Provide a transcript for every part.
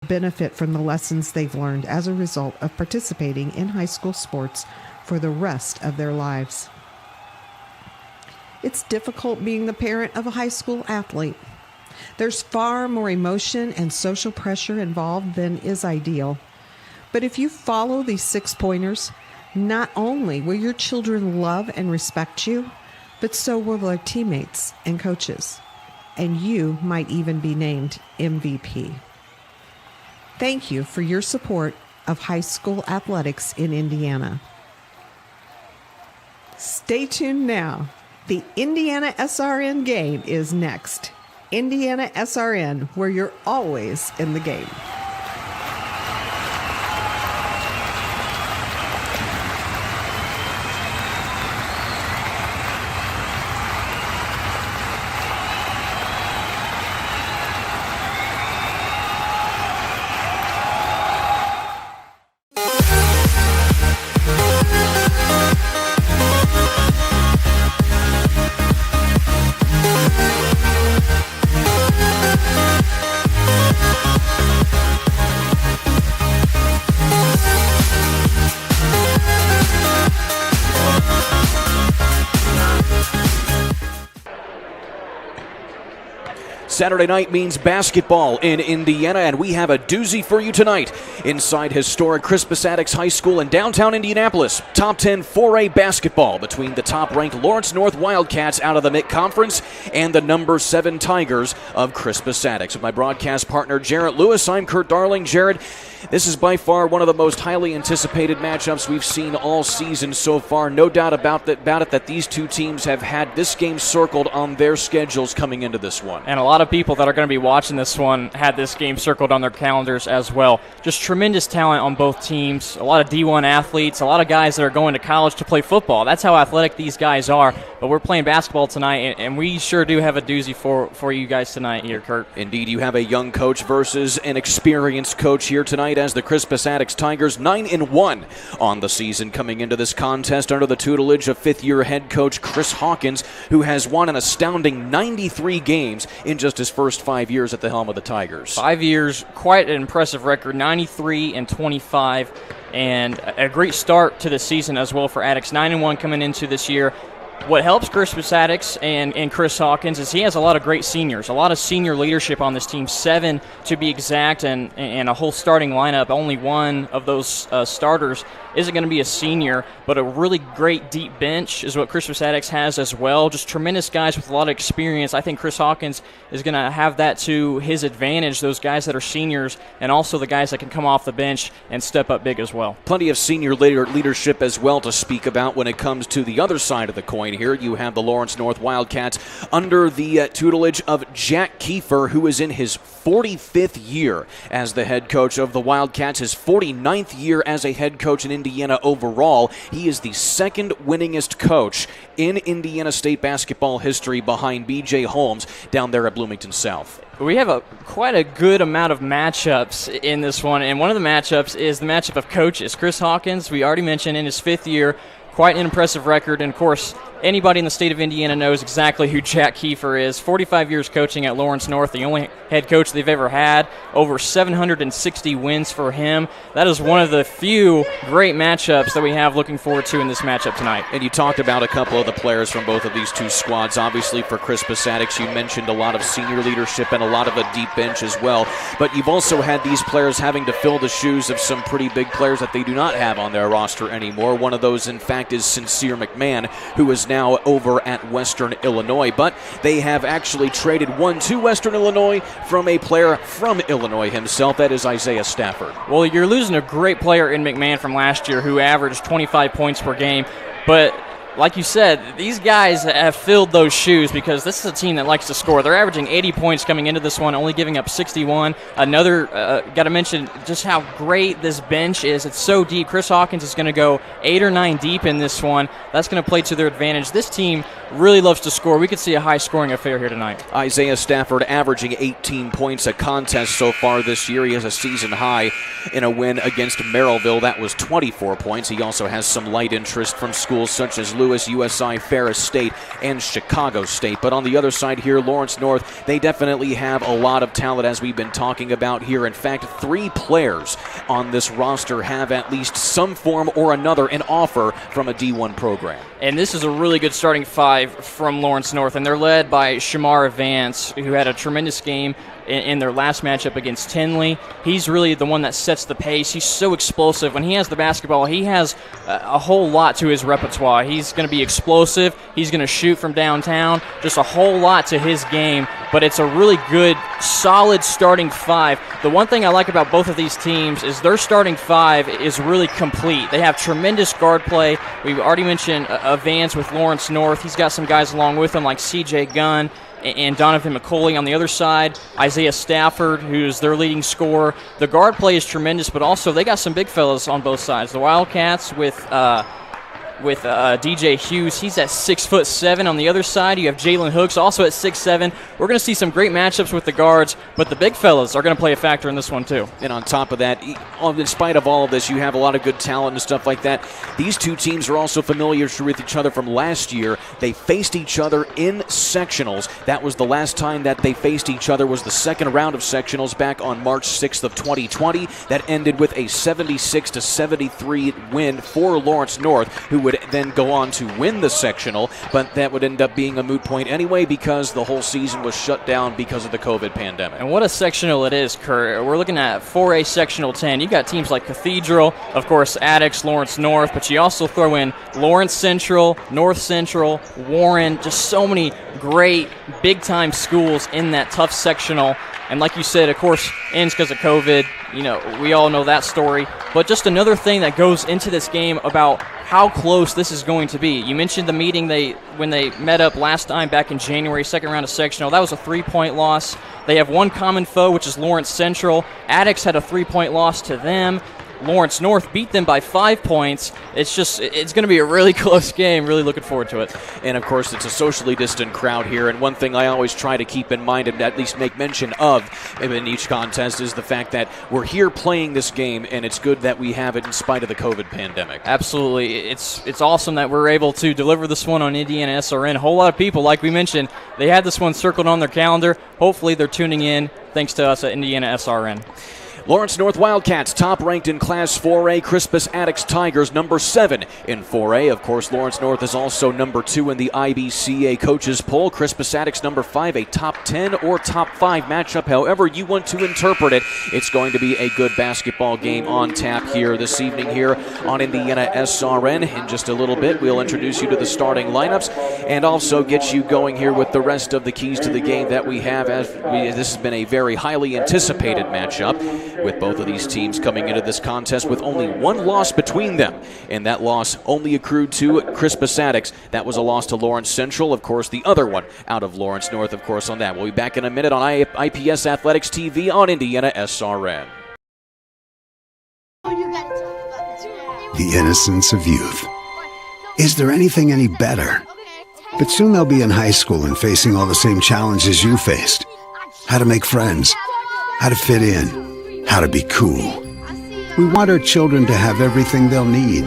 benefit from the lessons they've learned as a result of participating in high school sports for the rest of their lives. It's difficult being the parent of a high school athlete. There's far more emotion and social pressure involved than is ideal. But if you follow these 6 pointers, not only will your children love and respect you, but so will their teammates and coaches. And you might even be named MVP. Thank you for your support of high school athletics in Indiana. Stay tuned now. The Indiana SRN game is next. Indiana SRN, where you're always in the game. Saturday night means basketball in Indiana, and we have a doozy for you tonight. Inside historic Crispus Attucks High School in downtown Indianapolis, top 10 4A basketball between the top-ranked Lawrence North Wildcats out of the MIC Conference and the number 7 Tigers of Crispus Attucks. With my broadcast partner, Jarrett Lewis, I'm Kurt Darling. Jarrett, this is by far one of the most highly anticipated matchups we've seen all season so far. No doubt about it that these two teams have had this game circled on their schedules coming into this one. And a lot of people that are going to be watching this one had this game circled on their calendars as well. Just tremendous talent on both teams, a lot of D1 athletes, a lot of guys that are going to college to play football. That's how athletic these guys are. But we're playing basketball tonight, and we sure do have a doozy for you guys tonight here, Kurt. Indeed, you have a young coach versus an experienced coach here tonight as the Crispus Attucks Tigers 9-1 on the season coming into this contest under the tutelage of fifth-year head coach Chris Hawkins, who has won an astounding 93 games in just his first 5 years at the helm of the Tigers. 5 years, quite an impressive record, 93-25, and a great start to the season as well for Attucks. 9-1 coming into this year. What helps Crispus Attucks and Chris Hawkins is he has a lot of great seniors, a lot of senior leadership on this team, 7 to be exact, and a whole starting lineup. Only one of those starters isn't going to be a senior, but a really great deep bench is what Crispus Attucks has as well. Just tremendous guys with a lot of experience. I think Chris Hawkins is going to have that to his advantage, those guys that are seniors and also the guys that can come off the bench and step up big as well. Plenty of senior leadership as well to speak about when it comes to the other side of the coin. Here you have the Lawrence North Wildcats under the tutelage of Jack Kiefer, who is in his 45th year as the head coach of the Wildcats, his 49th year as a head coach in Indiana overall. He is the second winningest coach in Indiana State basketball history behind B.J. Holmes down there at Bloomington South. We have quite a good amount of matchups in this one, and one of the matchups is the matchup of coaches. Chris Hawkins, we already mentioned, in his 5th year, quite an impressive record, and of course, anybody in the state of Indiana knows exactly who Jack Kiefer is. 45 years coaching at Lawrence North, the only head coach they've ever had. Over 760 wins for him. That is one of the few great matchups that we have looking forward to in this matchup tonight. And you talked about a couple of the players from both of these two squads. Obviously, for Crispus Attucks, you mentioned a lot of senior leadership and a lot of a deep bench as well. But you've also had these players having to fill the shoes of some pretty big players that they do not have on their roster anymore. One of those, in fact, is Sincere McMahon, who is now over at Western Illinois. But they have actually traded one to Western Illinois from a player from Illinois himself. That is Isaiah Stafford. Well, you're losing a great player in McMahon from last year who averaged 25 points per game. But like you said, these guys have filled those shoes because this is a team that likes to score. They're averaging 80 points coming into this one, only giving up 61. Another, got to mention just how great this bench is. It's so deep. Chris Hawkins is going to go 8 or 9 deep in this one. That's going to play to their advantage. This team really loves to score. We could see a high-scoring affair here tonight. Isaiah Stafford averaging 18 points a contest so far this year. He has a season high in a win against Merrillville. That was 24 points. He also has some light interest from schools such as Lewis, USI, Ferris State, and Chicago State. But on the other side here, Lawrence North, they definitely have a lot of talent, as we've been talking about here. In fact, 3 players on this roster have at least some form or another an offer from a D1 program. And this is a really good starting 5 from Lawrence North, and they're led by Shamar Vance, who had a tremendous game in their last matchup against Tinley. He's really the one that sets the pace. He's so explosive. When he has the basketball, he has a whole lot to his repertoire. He's going to be explosive. He's going to shoot from downtown. Just a whole lot to his game, but it's a really good, solid starting 5. The one thing I like about both of these teams is their starting 5 is really complete. They have tremendous guard play. We've already mentioned Vance with Lawrence North. He's got some guys along with him like C.J. Gunn and Donovan McCauley on the other side. Isaiah Stafford, who's their leading scorer. The guard play is tremendous, but also they got some big fellas on both sides. The Wildcats with DJ Hughes, he's at 6'7". On the other side, you have Jalen Hooks, also at 6'7". We're going to see some great matchups with the guards, but the big fellas are going to play a factor in this one too. And on top of that, in spite of all of this, you have a lot of good talent and stuff like that. These two teams are also familiar with each other from last year. They faced each other in sectionals. That was the last time that they faced each other, was the second round of sectionals back on March 6th of 2020. That ended with a 76-73 win for Lawrence North, who would then go on to win the sectional, but that would end up being a moot point anyway because the whole season was shut down because of the COVID pandemic. And what a sectional it is, Kurt. We're looking at 4A Sectional 10. You've got teams like Cathedral, of course, Attucks, Lawrence North, but you also throw in Lawrence Central, North Central, Warren, just so many great big-time schools in that tough sectional. And like you said, of course, ends because of COVID. You know, we all know that story. But just another thing that goes into this game about how close this is going to be. You mentioned the meeting when they met up last time back in January, second round of sectional. That was a 3-point loss. They have one common foe, which is Lawrence Central. Attucks had a 3-point loss to them. Lawrence North beat them by 5 points. It's going to be a really close game. Really looking forward to it. And, of course, it's a socially distant crowd here. And one thing I always try to keep in mind and at least make mention of in each contest is the fact that we're here playing this game, and it's good that we have it in spite of the COVID pandemic. Absolutely. It's awesome that we're able to deliver this one on Indiana SRN. A whole lot of people, like we mentioned, they had this one circled on their calendar. Hopefully they're tuning in thanks to us at Indiana SRN. Lawrence North Wildcats, top ranked in Class 4A. Crispus Attucks Tigers, number 7 in 4A. Of course, Lawrence North is also number 2 in the IBCA coaches poll. Crispus Attucks, number 5, a top 10 or top 5 matchup. However you want to interpret it, it's going to be a good basketball game on tap here this evening here on Indiana SRN. In just a little bit, we'll introduce you to the starting lineups and also get you going here with the rest of the keys to the game that we have. This has been a very highly anticipated matchup, with both of these teams coming into this contest with only one loss between them. And that loss only accrued to Crispus Attucks. That was a loss to Lawrence Central, of course, the other one out of Lawrence North, of course, on that. We'll be back in a minute on IPS Athletics TV on Indiana SRN. The innocence of youth. Is there anything any better? But soon they'll be in high school and facing all the same challenges you faced. How to make friends, how to fit in, how to be cool. We want our children to have everything they'll need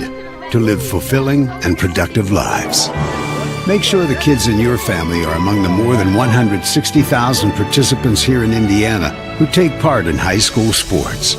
to live fulfilling and productive lives. Make sure the kids in your family are among the more than 160,000 participants here in Indiana who take part in high school sports.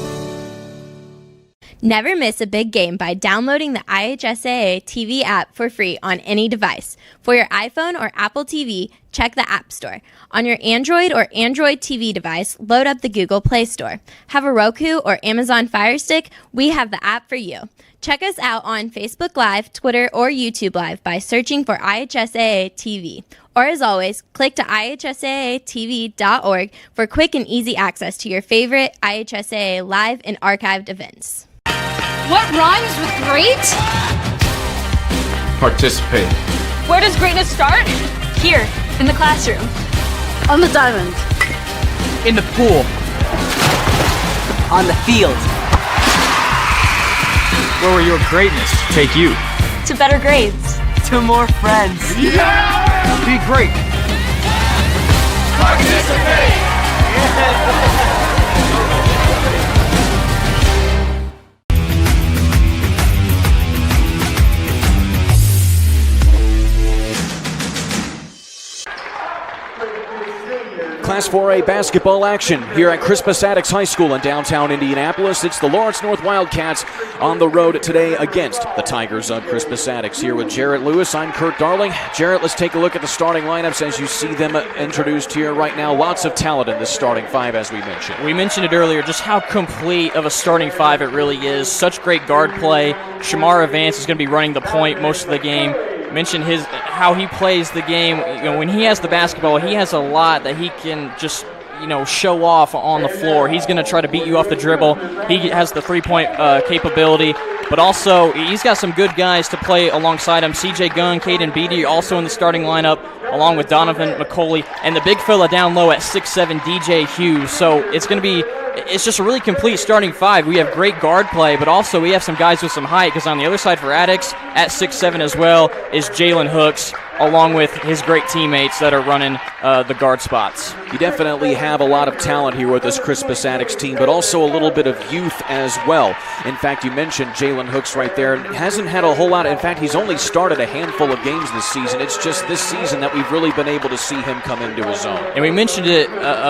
Never miss a big game by downloading the IHSAA TV app for free on any device. For your iPhone or Apple TV, check the App Store. On your Android or Android TV device, load up the Google Play Store. Have a Roku or Amazon Fire Stick? We have the app for you. Check us out on Facebook Live, Twitter, or YouTube Live by searching for IHSAA TV. Or as always, click to IHSAATV.org for quick and easy access to your favorite IHSAA live and archived events. What rhymes with great? Participate. Where does greatness start? Here, in the classroom. On the diamond. In the pool. On the field. Where will your greatness take you? To better grades. To more friends. Yeah! Be great. Participate! Class 4A basketball action here at Crispus Attucks High School in downtown Indianapolis. It's the Lawrence North Wildcats on the road today against the Tigers of Crispus Attucks. Here with Jarrett Lewis, I'm Kurt Darling. Jarrett, let's take a look at the starting lineups as you see them introduced here right now. Lots of talent in this starting five, as we mentioned. We mentioned it earlier, just how complete of a starting five it really is. Such great guard play. Shamar Vance is going to be running the point most of the game. Mentioned how he plays the game. When he has the basketball, he has a lot that he can just show off on the floor. He's going to try to beat you off the dribble. He has the three-point capability, but also he's got some good guys to play alongside him. CJ Gunn, Caden Beatty also in the starting lineup, along with Donovan McCauley, and the big fella down low at 6'7", DJ Hughes. So it's just a really complete starting five. We have great guard play, but also we have some guys with some height, because on the other side for Attucks, at 6'7" as well, is Jalen Hooks, along with his great teammates that are running the guard spots. You definitely have a lot of talent here with this Crispus Attucks team, but also a little bit of youth as well. In fact, you mentioned Jalen Hooks right there. Hasn't had a whole lot. In fact, he's only started a handful of games this season. It's just this season that we've really been able to see him come into his own. And we mentioned it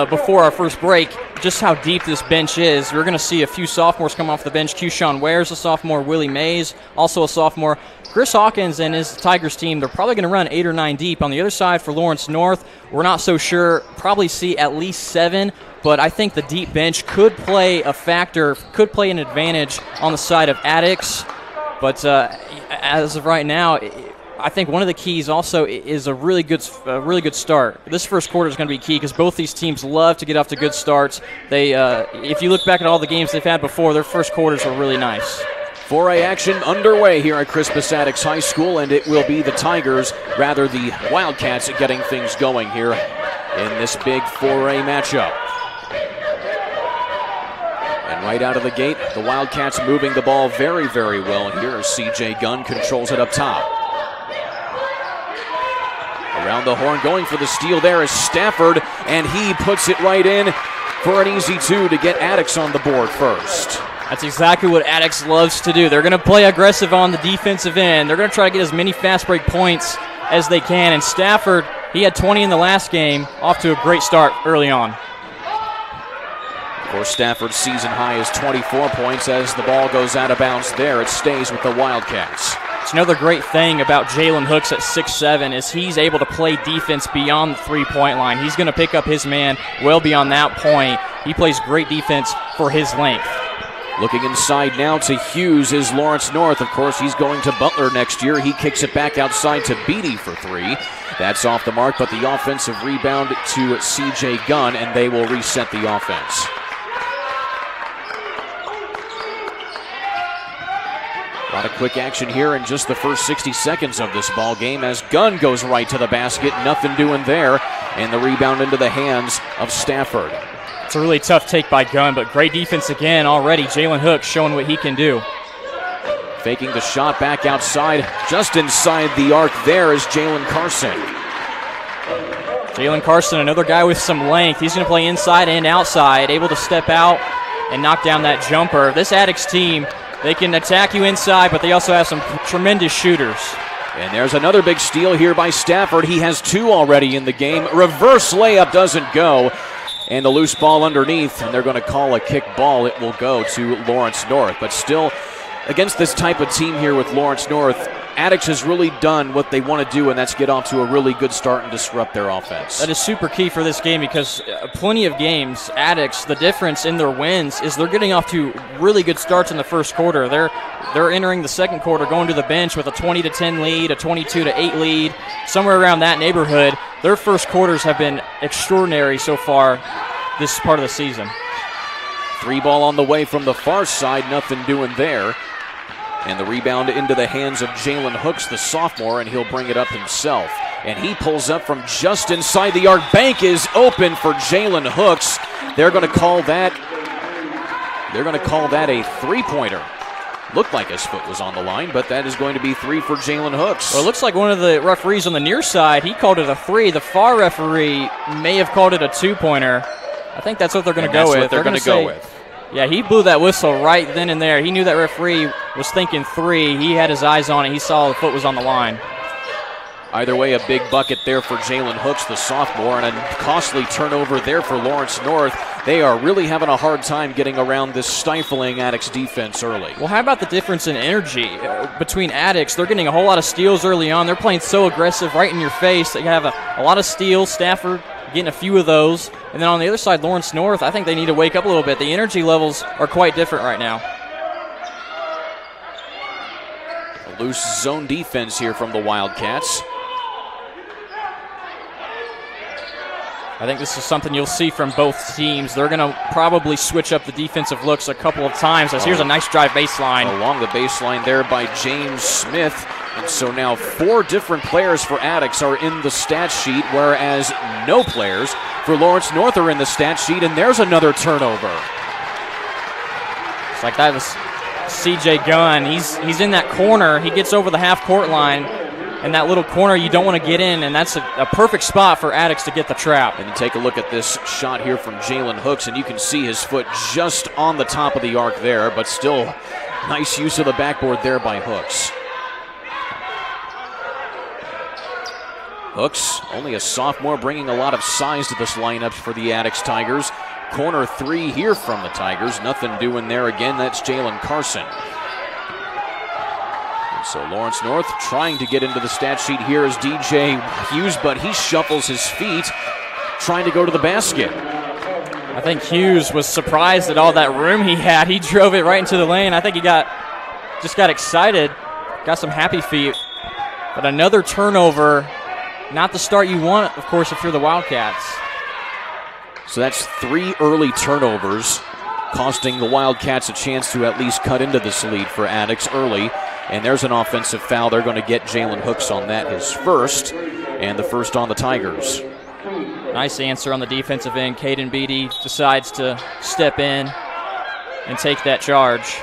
before our first break, just how deep this bench is. We're going to see a few sophomores come off the bench. Keyshawn Ware's a sophomore. Willie Mays, also a sophomore. Chris Hawkins and his Tigers team, they're probably going to run 8 or 9 deep. On the other side for Lawrence North, we're not so sure. Probably see at least 7, but I think the deep bench could play a factor, could play an advantage on the side of Attucks. But as of right now, I think one of the keys also is a really good start. This first quarter is going to be key because both these teams love to get off to good starts. If you look back at all the games they've had before, their first quarters were really nice. 4A action underway here at Crispus Attucks High School, and it will be the Wildcats getting things going here in this big 4A matchup. And right out of the gate, the Wildcats moving the ball very, very well here as CJ Gunn controls it up top. Around the horn, going for the steal there is Stafford, and he puts it right in for an easy 2 to get Attucks on the board first. That's exactly what Attucks loves to do. They're going to play aggressive on the defensive end. They're going to try to get as many fast break points as they can. And Stafford, he had 20 in the last game, off to a great start early on. Of course, Stafford's season high is 24 points. As the ball goes out of bounds there, it stays with the Wildcats. It's another great thing about Jalen Hooks at 6'7" is he's able to play defense beyond the three-point line. He's going to pick up his man well beyond that point. He plays great defense for his length. Looking inside now to Hughes is Lawrence North. Of course, he's going to Butler next year. He kicks it back outside to Beatty for 3. That's off the mark, but the offensive rebound to CJ Gunn, and they will reset the offense. A lot of quick action here in just the first 60 seconds of this ball game as Gunn goes right to the basket. Nothing doing there, and the rebound into the hands of Stafford. It's a really tough take by Gunn, but great defense again already. Jalen Hooks showing what he can do. Faking the shot back outside. Just inside the arc there is Jalen Carson. Jalen Carson, another guy with some length. He's going to play inside and outside, able to step out and knock down that jumper. This Attucks team, they can attack you inside, but they also have some tremendous shooters. And there's another big steal here by Stafford. He has 2 already in the game. Reverse layup doesn't go. And the loose ball underneath, and they're going to call a kick ball. It will go to Lawrence North. But still, against this type of team here with Lawrence North, Attucks has really done what they want to do, and that's get off to a really good start and disrupt their offense. That is super key for this game because plenty of games, Attucks, the difference in their wins is they're getting off to really good starts in the first quarter. They're entering the second quarter, going to the bench with a 20-10 lead, a 22-8 lead, somewhere around that neighborhood. Their first quarters have been extraordinary so far this part of the season. 3 ball on the way from the far side, nothing doing there. And the rebound into the hands of Jalen Hooks, the sophomore, and he'll bring it up himself. And he pulls up from just inside the arc. Bank is open for Jalen Hooks. They're going to call that a three-pointer. Looked like his foot was on the line, but that is going to be 3 for Jalen Hooks. Well, it looks like one of the referees on the near side, he called it a 3. The far referee may have called it a 2-pointer. I think that's what they're going to go with. That's what they're going to go with. Yeah, he blew that whistle right then and there. He knew that referee was thinking 3. He had his eyes on it. He saw the foot was on the line. Either way, a big bucket there for Jalen Hooks, the sophomore, and a costly turnover there for Lawrence North. They are really having a hard time getting around this stifling Attucks defense early. Well, how about the difference in energy between Attucks? They're getting a whole lot of steals early on. They're playing so aggressive right in your face. They have a lot of steals. Stafford getting a few of those. And then on the other side, Lawrence North, I think they need to wake up a little bit. The energy levels are quite different right now. A loose zone defense here from the Wildcats. I think this is something you'll see from both teams. They're going to probably switch up the defensive looks a couple of times. As here's a nice drive baseline. Along the baseline there by James Smith. And so now 4 different players for Attucks are in the stat sheet, whereas no players for Lawrence North are in the stat sheet, and there's another turnover. It's like that was CJ Gunn. He's in that corner. He gets over the half-court line. And that little corner you don't want to get in, and that's a perfect spot for Attucks to get the trap. And you take a look at this shot here from Jalen Hooks, and you can see his foot just on the top of the arc there, but still nice use of the backboard there by Hooks. Hooks, only a sophomore, bringing a lot of size to this lineup for the Attucks Tigers. Corner 3 here from the Tigers. Nothing doing there again. That's Jalen Carson. So Lawrence North trying to get into the stat sheet here is DJ Hughes, but he shuffles his feet, trying to go to the basket. I think Hughes was surprised at all that room he had. He drove it right into the lane. I think he just got excited, got some happy feet. But another turnover, not the start you want, of course, if you're the Wildcats. So that's 3 early turnovers, costing the Wildcats a chance to at least cut into this lead for Attucks early. And there's an offensive foul. They're going to get Jalen Hooks on that, his first, and the first on the Tigers. Nice answer on the defensive end. Caden Beatty decides to step in and take that charge.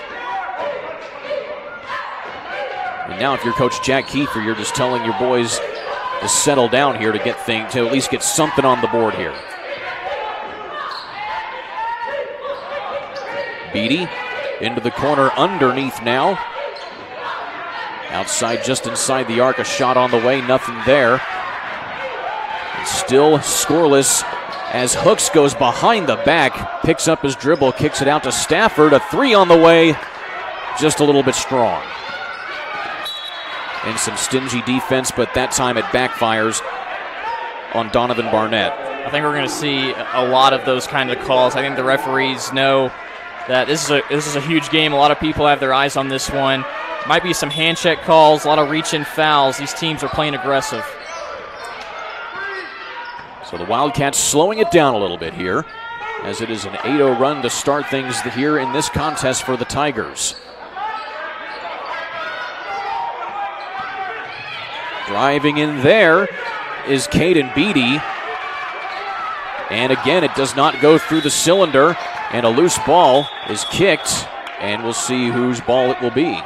And now if you're Coach Jack Kiefer, you're just telling your boys to settle down here to to at least get something on the board here. Beatty into the corner underneath now. Outside, just inside the arc, a shot on the way, nothing there. It's still scoreless as Hooks goes behind the back, picks up his dribble, kicks it out to Stafford. A 3 on the way, just a little bit strong. And some stingy defense, but that time it backfires on Donovan Barnett. I think we're going to see a lot of those kind of calls. I think the referees know that this is a huge game. A lot of people have their eyes on this one. Might be some hand check calls, a lot of reach-in fouls. These teams are playing aggressive. So the Wildcats slowing it down a little bit here, as it is an 8-0 run to start things here in this contest for the Tigers. Driving in there is Caden Beatty. And again, it does not go through the cylinder, and a loose ball is kicked, and we'll see whose ball it will be.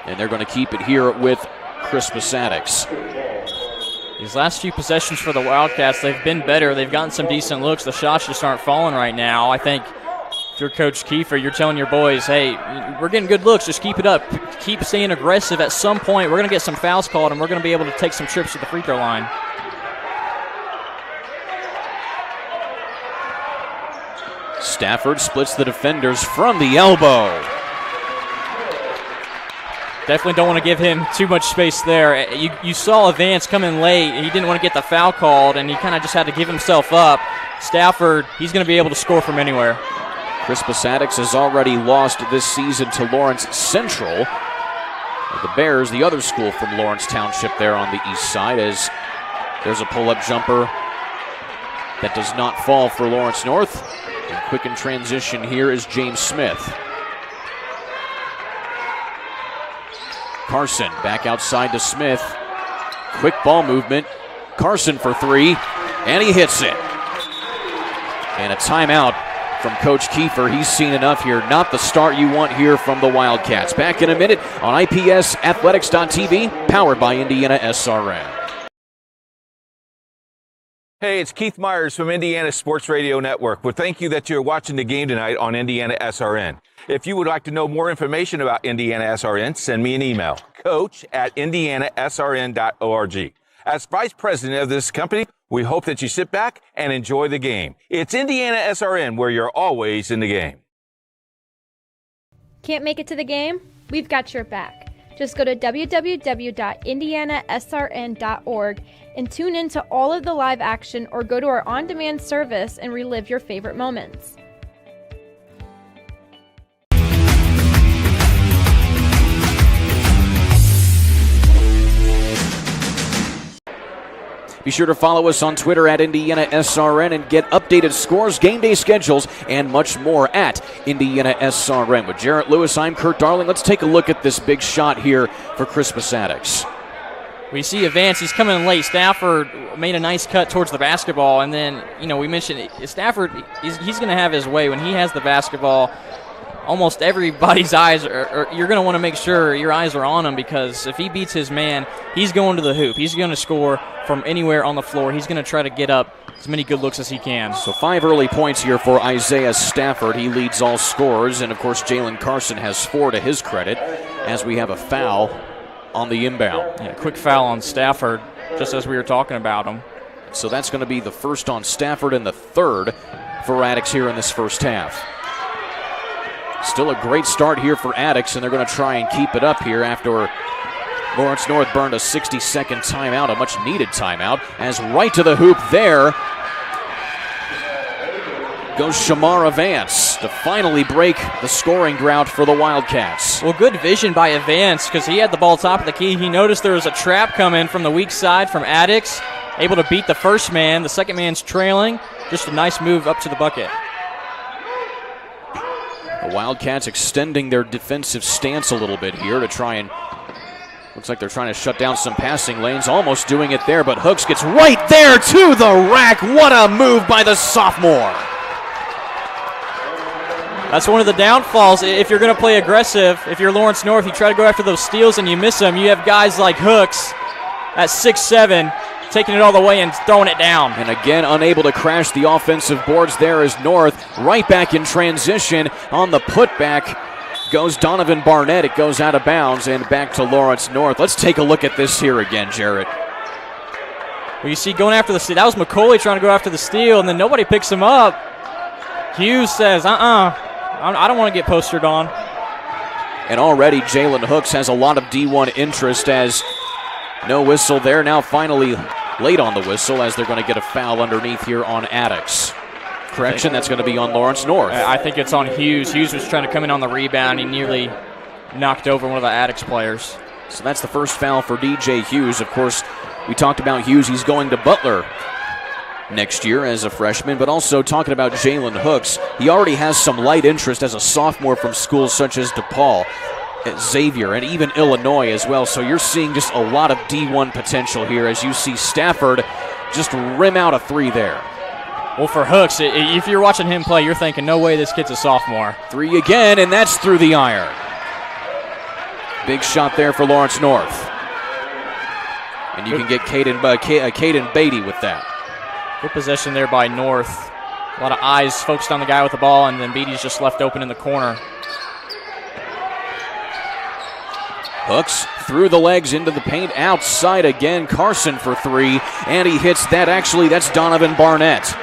And they're going to keep it here with Crispus Attucks. These last few possessions for the Wildcats, they've been better. They've gotten some decent looks. The shots just aren't falling right now. I think if you're Coach Kiefer, you're telling your boys, hey, we're getting good looks. Just keep it up. Keep staying aggressive. At some point, we're going to get some fouls called, and we're going to be able to take some trips to the free throw line. Stafford splits the defenders from the elbow. Definitely don't want to give him too much space there. You saw Vance come in late. He didn't want to get the foul called, and he kind of just had to give himself up. Stafford, he's going to be able to score from anywhere. Crispus Attucks has already lost this season to Lawrence Central. The Bears, the other school from Lawrence Township there on the east side, as there's a pull-up jumper that does not fall for Lawrence North. And quick in transition here is James Smith. Carson back outside to Smith. Quick ball movement. Carson for 3, and he hits it. And a timeout from Coach Kiefer. He's seen enough here. Not the start you want here from the Wildcats. Back in a minute on IPSathletics.tv, powered by Indiana SRM. Hey, it's Keith Myers from Indiana Sports Radio Network. Well, thank you that you're watching the game tonight on Indiana SRN. If you would like to know more information about Indiana SRN, send me an email, coach@indianasrn.org. As vice president of this company, we hope that you sit back and enjoy the game. It's Indiana SRN, where you're always in the game. Can't make it to the game? We've got your back. Just go to www.indianasrn.org and tune in to all of the live action, or go to our on-demand service and relive your favorite moments. Be sure to follow us on Twitter at Indiana SRN and get updated scores, game day schedules, and much more at Indiana SRN. With Jarrett Lewis, I'm Kurt Darling. Let's take a look at this big shot here for Crispus Attucks. We see Advance. He's coming in late. Stafford made a nice cut towards the basketball, and then, we mentioned Stafford, he's going to have his way. When he has the basketball, almost everybody's eyes you're going to want to make sure your eyes are on him, because if he beats his man, he's going to the hoop. He's going to score from anywhere on the floor. He's going to try to get up as many good looks as he can. So 5 early points here for Isaiah Stafford. He leads all scorers, and of course Jalen Carson has 4 to his credit, as we have a foul on the inbound. Yeah, quick foul on Stafford, just as we were talking about him. So that's going to be the first on Stafford and the third for Attucks here in this first half. Still a great start here for Attucks, and they're going to try and keep it up here after Lawrence North burned a 60-second timeout, a much-needed timeout, as right to the hoop there goes Shamar Vance to finally break the scoring drought for the Wildcats. Well, good vision by Vance, because he had the ball top of the key. He noticed there was a trap coming from the weak side from Attucks, able to beat the first man. The second man's trailing. Just a nice move up to the bucket. The Wildcats extending their defensive stance a little bit here to try and, looks like they're trying to shut down some passing lanes, almost doing it there, but Hooks gets right there to the rack. What a move by the sophomore. That's one of the downfalls. If you're going to play aggressive, if you're Lawrence North, you try to go after those steals and you miss them. You have guys like Hooks at 6'7", taking it all the way and throwing it down. And again, unable to crash the offensive boards there is North. Right back in transition on the putback goes Donovan Barnett. It goes out of bounds and back to Lawrence North. Let's take a look at this here again, Jarrett. Well, you see going after the steal. That was McCauley trying to go after the steal, and then nobody picks him up. Hughes says, I don't want to get postered on. And already Jalen Hooks has a lot of D1 interest, as no whistle there. Now finally late on the whistle, as they're going to get a foul underneath here on Attucks. Correction, that's going to be on Lawrence North. I think it's on Hughes. Hughes was trying to come in on the rebound. He nearly knocked over one of the Attucks players. So that's the first foul for DJ Hughes. Of course, we talked about Hughes. He's going to Butler next year as a freshman, but also talking about Jalen Hooks. He already has some light interest as a sophomore from schools such as DePaul, Xavier, and even Illinois as well. So you're seeing just a lot of D1 potential here, as you see Stafford just rim out a 3 there. Well, for Hooks, if you're watching him play, you're thinking, no way this kid's a sophomore. 3 again, and that's through the iron. Big shot there for Lawrence North. And you can get Caden Beatty with that. Good possession there by North. A lot of eyes focused on the guy with the ball, and then Beatty's just left open in the corner. Hooks through the legs into the paint, outside again. Carson for 3, and he hits that. Actually, that's Donovan Barnett.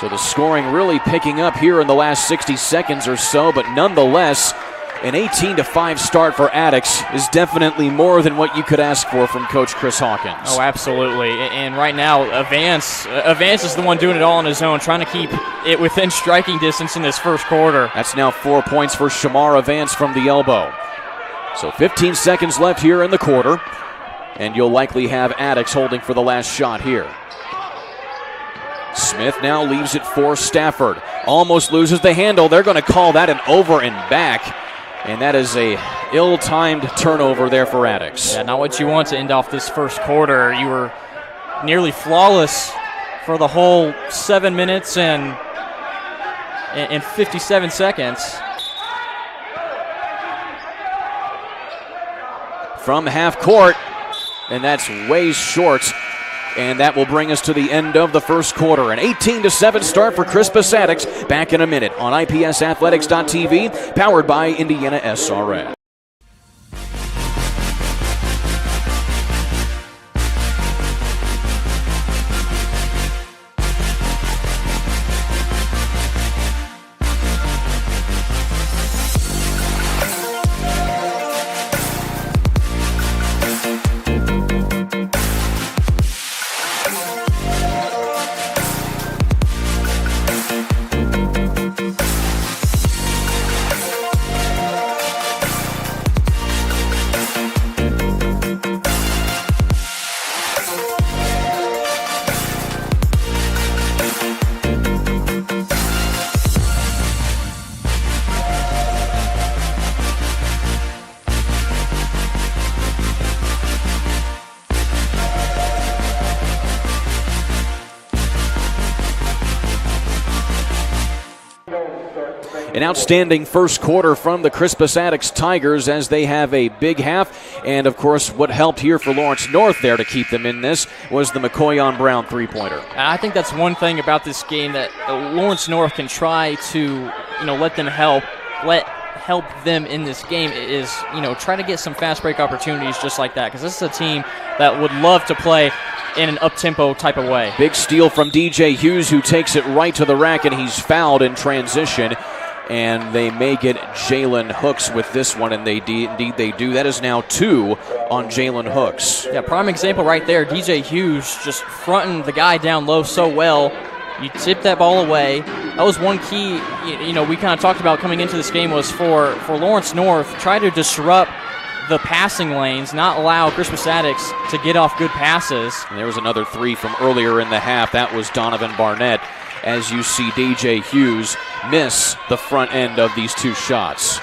So the scoring really picking up here in the last 60 seconds or so, but nonetheless, an 18-5 start for Attucks is definitely more than what you could ask for from Coach Chris Hawkins. Oh, absolutely. And right now, Vance is the one doing it all on his own, trying to keep it within striking distance in this first quarter. That's now 4 points for Shamar Vance from the elbow. So 15 seconds left here in the quarter, and you'll likely have Attucks holding for the last shot here. Smith now leaves it for Stafford. Almost loses the handle. They're going to call that an over and back. And that is a ill-timed turnover there for Attucks. Yeah, not what you want to end off this first quarter. You were nearly flawless for the whole 7 minutes and 57 seconds. From half court, and that's way short. And that will bring us to the end of the first quarter. An 18-7 start for Crispus Attucks. Back in a minute on IPSathletics.tv, powered by Indiana SRN. An outstanding first quarter from the Crispus Attucks Tigers as they have a big half. And, of course, what helped here for Lawrence North there to keep them in this was the McCoy-on-Brown three-pointer. I think that's one thing about this game that Lawrence North can try to, let them in this game is, try to get some fast break opportunities just like that, because this is a team that would love to play in an up-tempo type of way. Big steal from DJ Hughes, who takes it right to the rack, and he's fouled in transition. And they may get Jalen Hooks with this one, and indeed they do. That is now 2 on Jalen Hooks. Yeah, prime example right there. DJ Hughes just fronting the guy down low so well. You tip that ball away. That was one key, we kind of talked about coming into this game was for Lawrence North, try to disrupt the passing lanes, not allow Crispus Attucks to get off good passes. And there was another 3 from earlier in the half. That was Donovan Barnett, as you see DJ Hughes miss the front end of these 2 shots.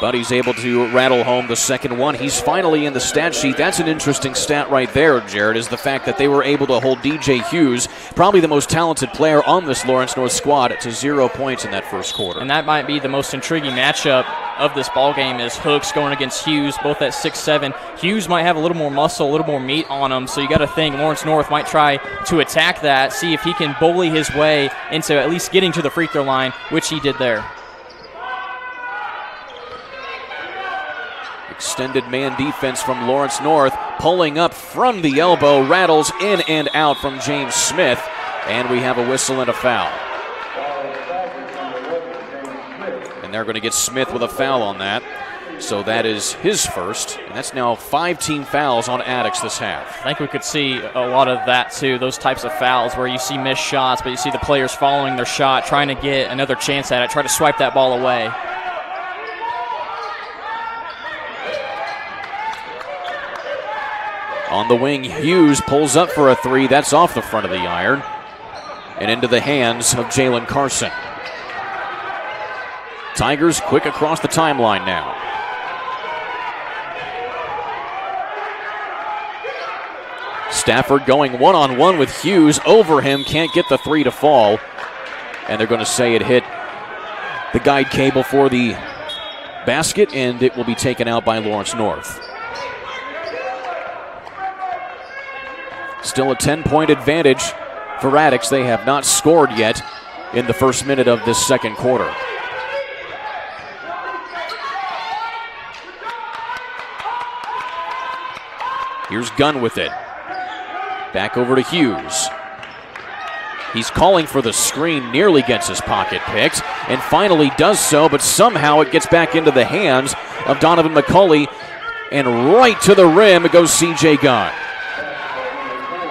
But he's able to rattle home the second one. He's finally in the stat sheet. That's an interesting stat right there, Jared, is the fact that they were able to hold DJ Hughes, probably the most talented player on this Lawrence North squad, to 0 points in that first quarter. And that might be the most intriguing matchup of this ball game is Hooks going against Hughes, both at 6'7". Hughes might have a little more muscle, a little more meat on him, so you got to think Lawrence North might try to attack that, see if he can bully his way into at least getting to the free throw line, which he did there. Extended man defense from Lawrence North, pulling up from the elbow, rattles in and out from James Smith, and we have a whistle and a foul. And they're going to get Smith with a foul on that, so that is his first, and that's now 5 team fouls on Attucks this half. I think we could see a lot of that too, those types of fouls where you see missed shots, but you see the players following their shot, trying to get another chance at it, try to swipe that ball away. On the wing, Hughes pulls up for a 3. That's off the front of the iron and into the hands of Jalen Carson. Tigers quick across the timeline now. Stafford going one-on-one with Hughes over him, can't get the 3 to fall. And they're going to say it hit the guide cable for the basket, and it will be taken out by Lawrence North. Still a 10-point advantage for Attucks. They have not scored yet in the first minute of this second quarter. Here's Gunn with it. Back over to Hughes. He's calling for the screen, nearly gets his pocket picked, and finally does so, but somehow it gets back into the hands of Donovan McCulley, and right to the rim it goes C.J. Gunn.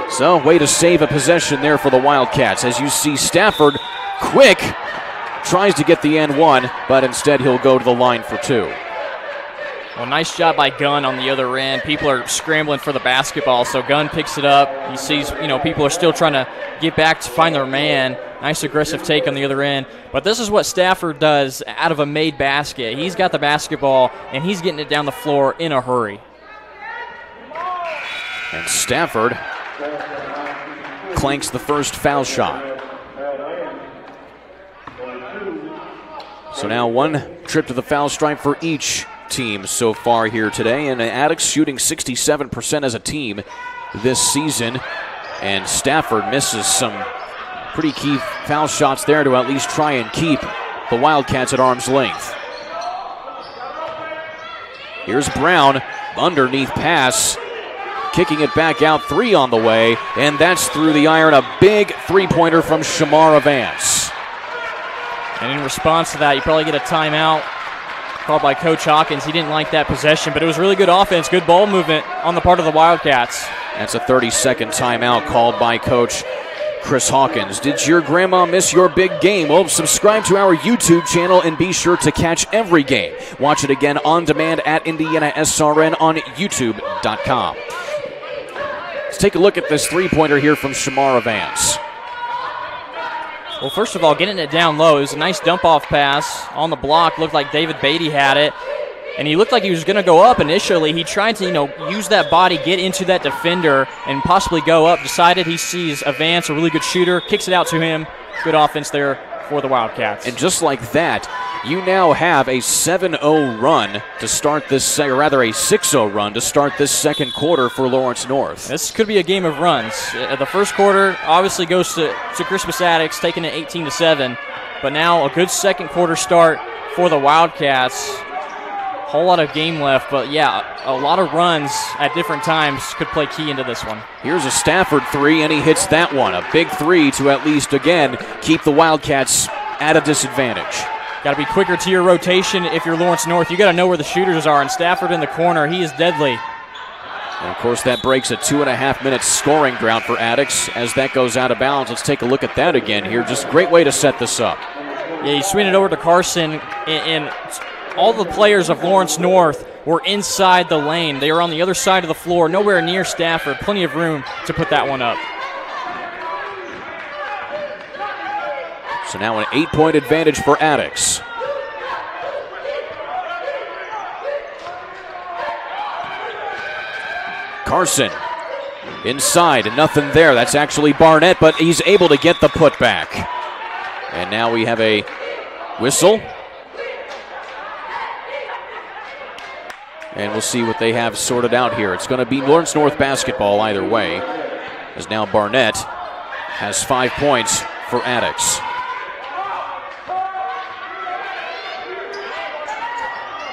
So, way to save a possession there for the Wildcats. As you see, Stafford, quick, tries to get the and one, but instead he'll go to the line for 2. Well, nice job by Gunn on the other end. People are scrambling for the basketball, so Gunn picks it up. He sees, people are still trying to get back to find their man. Nice aggressive take on the other end. But this is what Stafford does out of a made basket. He's got the basketball, and he's getting it down the floor in a hurry. And Stafford clanks the first foul shot. So now 1 trip to the foul stripe for each teams so far here today, and Attucks shooting 67% as a team this season. And Stafford misses some pretty key foul shots there to at least try and keep the Wildcats at arm's length. Here's Brown, underneath pass, kicking it back out, 3 on the way, and that's through the iron. A big three-pointer from Shamara Vance. And in response to that, you probably get a timeout called by Coach Hawkins. He didn't like that possession, but it was really good offense, good ball movement on the part of the Wildcats. That's a 30-second timeout called by Coach Chris Hawkins. Did your grandma miss your big game? Well, subscribe to our YouTube channel and be sure to catch every game. Watch it again on demand at Indiana SRN on YouTube.com. Let's take a look at this three-pointer here from Shamara Vance. Well, first of all, getting it down low. It was a nice dump-off pass on the block. Looked like David Beatty had it. And he looked like he was going to go up initially. He tried to, use that body, get into that defender, and possibly go up. Decided he sees a Vance, a really good shooter, kicks it out to him. Good offense there for the Wildcats. And just like that, you now have a 7-0 run to start this, or rather a 6-0 run to start this second quarter for Lawrence North. This could be a game of runs. The first quarter obviously goes to Crispus Attucks, taking it 18-7. But now a good second quarter start for the Wildcats. Whole lot of game left, but yeah, a lot of runs at different times could play key into this one. Here's a Stafford three, and he hits that one. A big three to at least, again, keep the Wildcats at a disadvantage. Got to be quicker to your rotation if you're Lawrence North. You got to know where the shooters are, and Stafford in the corner, he is deadly. And, of course, that breaks a 2.5-minute scoring drought for Attucks as that goes out of bounds. Let's take a look at that again here. Just a great way to set this up. Yeah, you swing it over to Carson, and all the players of Lawrence North were inside the lane. They were on the other side of the floor, nowhere near Stafford. Plenty of room to put that one up. So now an 8-point advantage for Attucks. Carson inside, and nothing there. That's actually Barnett, but he's able to get the putback. And now we have a whistle. And we'll see what they have sorted out here. It's going to be Lawrence North basketball either way, as now Barnett has 5 points for Attucks.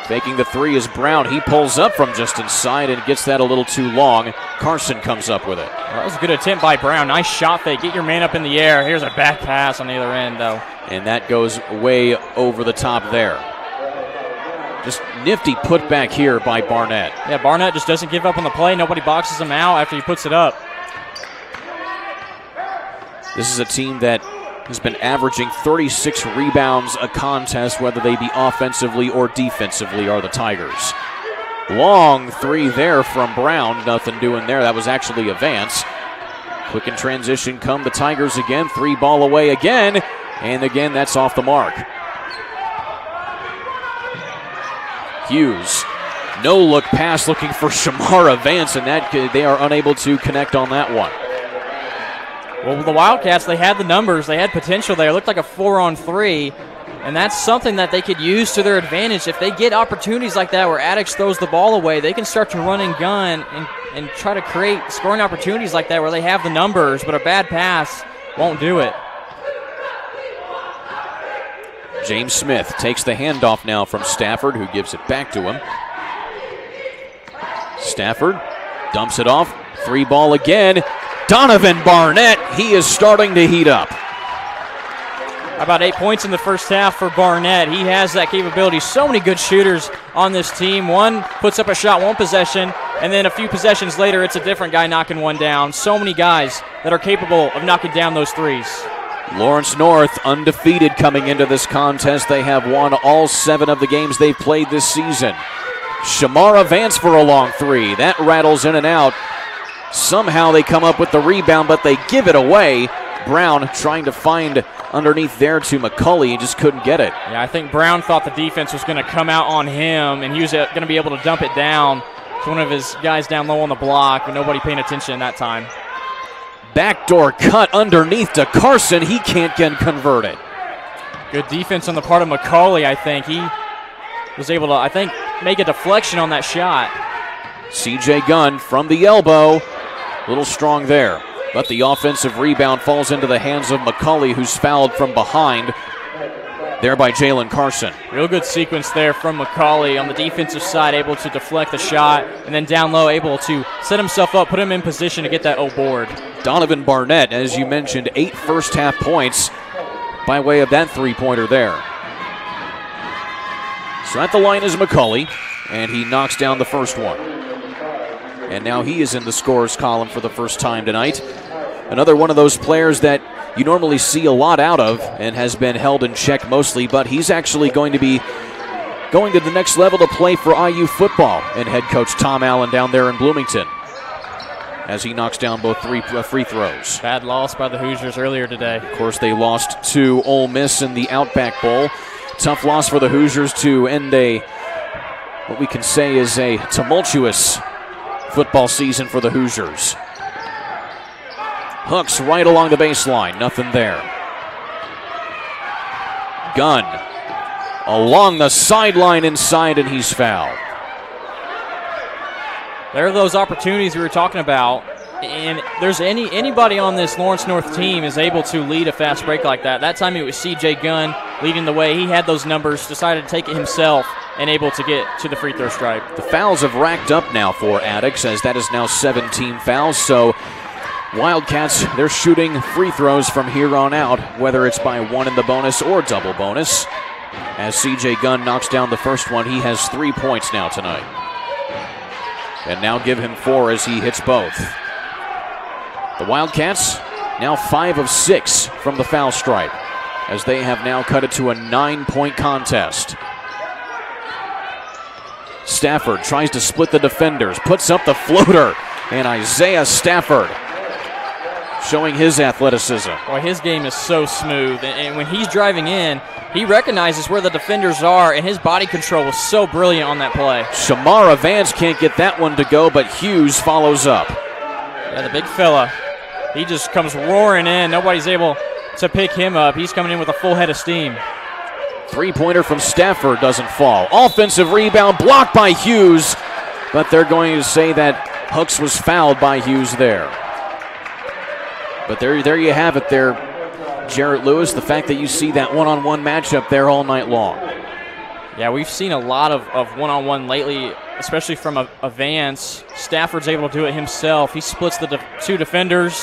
Faking the three is Brown. He pulls up from just inside and gets that a little too long. Carson comes up with it. Well, that was a good attempt by Brown. Nice shot fake. Get your man up in the air. Here's a back pass on the other end, though. And that goes way over the top there. Just nifty putback here by Barnett. Yeah, Barnett just doesn't give up on the play. Nobody boxes him out after he puts it up. This is a team that has been averaging 36 rebounds a contest, whether they be offensively or defensively, are the Tigers. Long three there from Brown. Nothing doing there. That was actually a Vance. Quick in transition come the Tigers again. 3 ball away again. And again, that's off the mark. Hughes. No look pass looking for Shamara Vance, and that they are unable to connect on that one. Well, the Wildcats, they had the numbers. They had potential there. It looked like a 4-on-3, and that's something that they could use to their advantage. If they get opportunities like that where Attucks throws the ball away, they can start to run and gun and try to create scoring opportunities like that where they have the numbers, but a bad pass won't do it. James Smith takes the handoff now from Stafford, who gives it back to him. Stafford dumps it off. 3 ball again. Donovan Barnett, he is starting to heat up. About 8 points in the first half for Barnett. He has that capability. So many good shooters on this team. One puts up a shot, one possession, and then a few possessions later, it's a different guy knocking one down. So many guys that are capable of knocking down those threes. Lawrence North undefeated coming into this contest. They have won all 7 of the games they've played this season. Shamara Vance for a long three. That rattles in and out. Somehow they come up with the rebound, but they give it away. Brown trying to find underneath there to McCulley. He just couldn't get it. Yeah, I think Brown thought the defense was going to come out on him, and he was going to be able to dump it down to one of his guys down low on the block, but nobody paying attention that time. Backdoor cut underneath to Carson. He can't get converted. Good defense on the part of McCulley, I think. He was able to, I think, make a deflection on that shot. C.J. Gunn from the elbow. A little strong there. But the offensive rebound falls into the hands of McCauley, who's fouled from behind. There by Jalen Carson. Real good sequence there from McCauley on the defensive side, able to deflect the shot, and then down low, able to set himself up, put him in position to get that board. Donovan Barnett, as you mentioned, 8 first-half points by way of that three-pointer there. So at the line is McCauley, and he knocks down the first one. And now he is in the scorer's column for the first time tonight. Another one of those players that you normally see a lot out of and has been held in check mostly, but he's actually going to be going to the next level to play for IU football and head coach Tom Allen down there in Bloomington as he knocks down both free throws. Bad loss by the Hoosiers earlier today. Of course, they lost to Ole Miss in the Outback Bowl. Tough loss for the Hoosiers to end what we can say is a tumultuous football season for the Hoosiers. Hooks right along the baseline, nothing there. Gunn along the sideline inside, and he's fouled. There are those opportunities we were talking about, and there's anybody on this Lawrence North team is able to lead a fast break like that. That time it was C.J. Gunn leading the way. He had those numbers, decided to take it himself, and able to get to the free throw stripe. The fouls have racked up now for Attucks, as that is now 17 fouls. So Wildcats, they're shooting free throws from here on out, whether it's by one in the bonus or double bonus. As C.J. Gunn knocks down the first one, he has 3 points now tonight. And now give him 4 as he hits both. The Wildcats now 5 of 6 from the foul stripe, as they have now cut it to a 9-point contest. Stafford tries to split the defenders, puts up the floater, and Isaiah Stafford showing his athleticism. Boy, his game is so smooth, and when he's driving in, he recognizes where the defenders are, and his body control was so brilliant on that play. Shamara Vance can't get that one to go, but Hughes follows up. Yeah, the big fella. He just comes roaring in. Nobody's able to pick him up. He's coming in with a full head of steam. Three-pointer from Stafford doesn't fall. Offensive rebound blocked by Hughes, but they're going to say that Hooks was fouled by Hughes there. But there you have it there, Jarrett Lewis, the fact that you see that one-on-one matchup there all night long. Yeah, we've seen a lot of one-on-one lately, especially from a Vance. Stafford's able to do it himself. He splits the two defenders,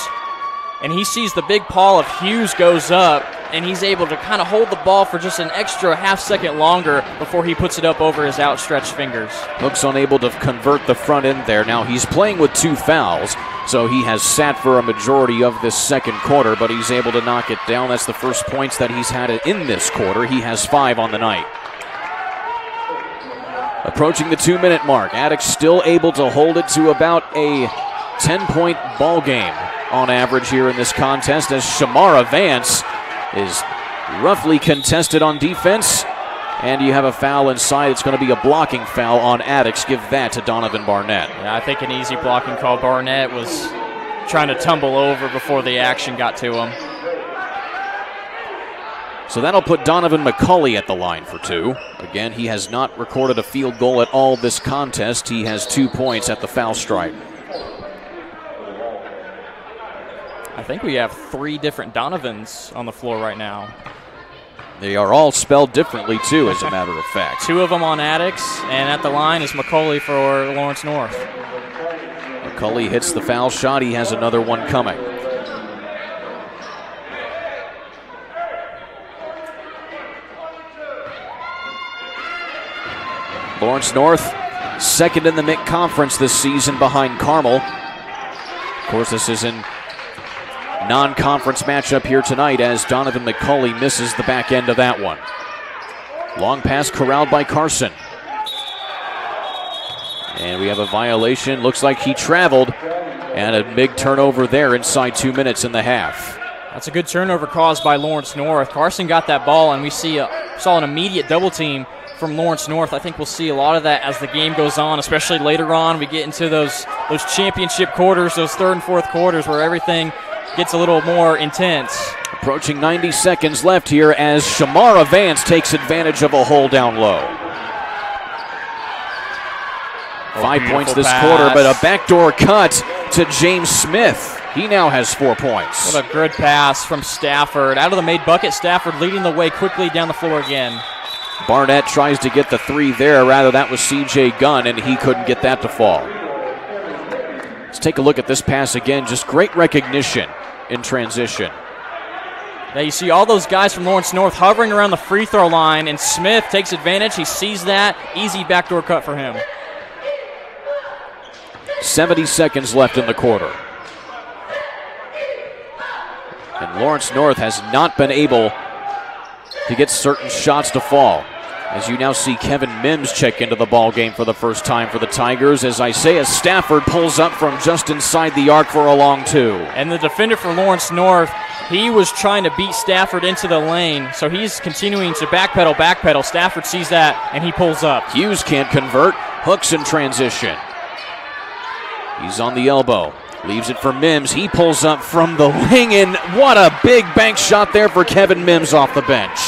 and he sees the big paw of Hughes goes up, and he's able to kind of hold the ball for just an extra half-second longer before he puts it up over his outstretched fingers. Hooks unable to convert the front end there. Now he's playing with 2 fouls, so he has sat for a majority of this second quarter, but he's able to knock it down. That's the first points that he's had in this quarter. He has 5 on the night. Approaching the 2-minute mark, Attucks still able to hold it to about a 10-point ball game on average here in this contest, as Shamara Vance is roughly contested on defense, and you have a foul inside. It's going to be a blocking foul on Attucks. Give that to Donovan Barnett. Yeah, I think an easy blocking call. Barnett was trying to tumble over before the action got to him. So that'll put Donovan McCauley at the line for 2. Again, he has not recorded a field goal at all this contest. He has 2 points at the foul stripe. I think we have 3 different Donovans on the floor right now. They are all spelled differently, too, as a matter of fact. 2 of them on Attucks, and at the line is McCauley for Lawrence North. McCauley hits the foul shot. He has another one coming. Lawrence North, second in the MIC Conference this season behind Carmel. Of course, this is in non-conference matchup here tonight, as Donovan McCauley misses the back end of that one. Long pass corralled by Carson. And we have a violation. Looks like he traveled. And a big turnover there inside 2 minutes in the half. That's a good turnover caused by Lawrence North. Carson got that ball, and we saw an immediate double team from Lawrence North. I think we'll see a lot of that as the game goes on, especially later on. We get into those championship quarters, those third and fourth quarters, where everything gets a little more intense. Approaching 90 seconds left here as Shamara Vance takes advantage of a hole down low. 5 points this pass. quarter, but a backdoor cut to James Smith. He now has 4 points. What a good pass from Stafford. Out of the made bucket, Stafford leading the way quickly down the floor again. Barnett tries to get the 3 there. Rather, that was C.J. Gunn, and he couldn't get that to fall. Let's take a look at this pass again. Just great recognition in transition. Now you see all those guys from Lawrence North hovering around the free throw line, and Smith takes advantage. He sees that. Easy backdoor cut for him. 70 seconds left in the quarter. And Lawrence North has not been able to get certain shots to fall. As you now see Kevin Mims check into the ball game for the first time for the Tigers, as Isaiah Stafford pulls up from just inside the arc for a long 2. And the defender for Lawrence North, he was trying to beat Stafford into the lane, so he's continuing to backpedal. Stafford sees that, and he pulls up. Hughes can't convert. Hooks in transition. He's on the elbow. Leaves it for Mims. He pulls up from the wing, and what a big bank shot there for Kevin Mims off the bench.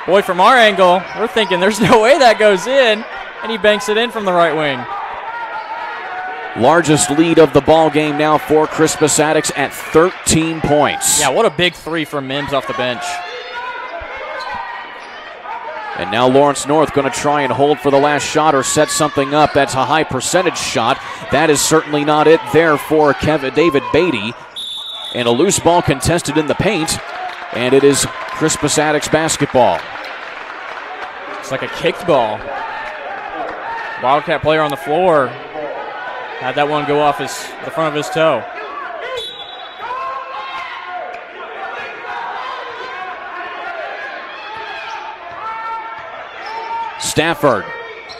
Boy, from our angle, we're thinking there's no way that goes in, and he banks it in from the right wing. Largest lead of the ball game now for Crispus Attucks at 13 points. Yeah, what a big 3 from Mims off the bench. And now Lawrence North going to try and hold for the last shot or set something up. That's a high percentage shot. That is certainly not it there for David Beatty. And a loose ball contested in the paint. And it is Crispus Attucks basketball. It's like a kicked ball. Wildcat player on the floor. Had that one go off the front of his toe. Stafford,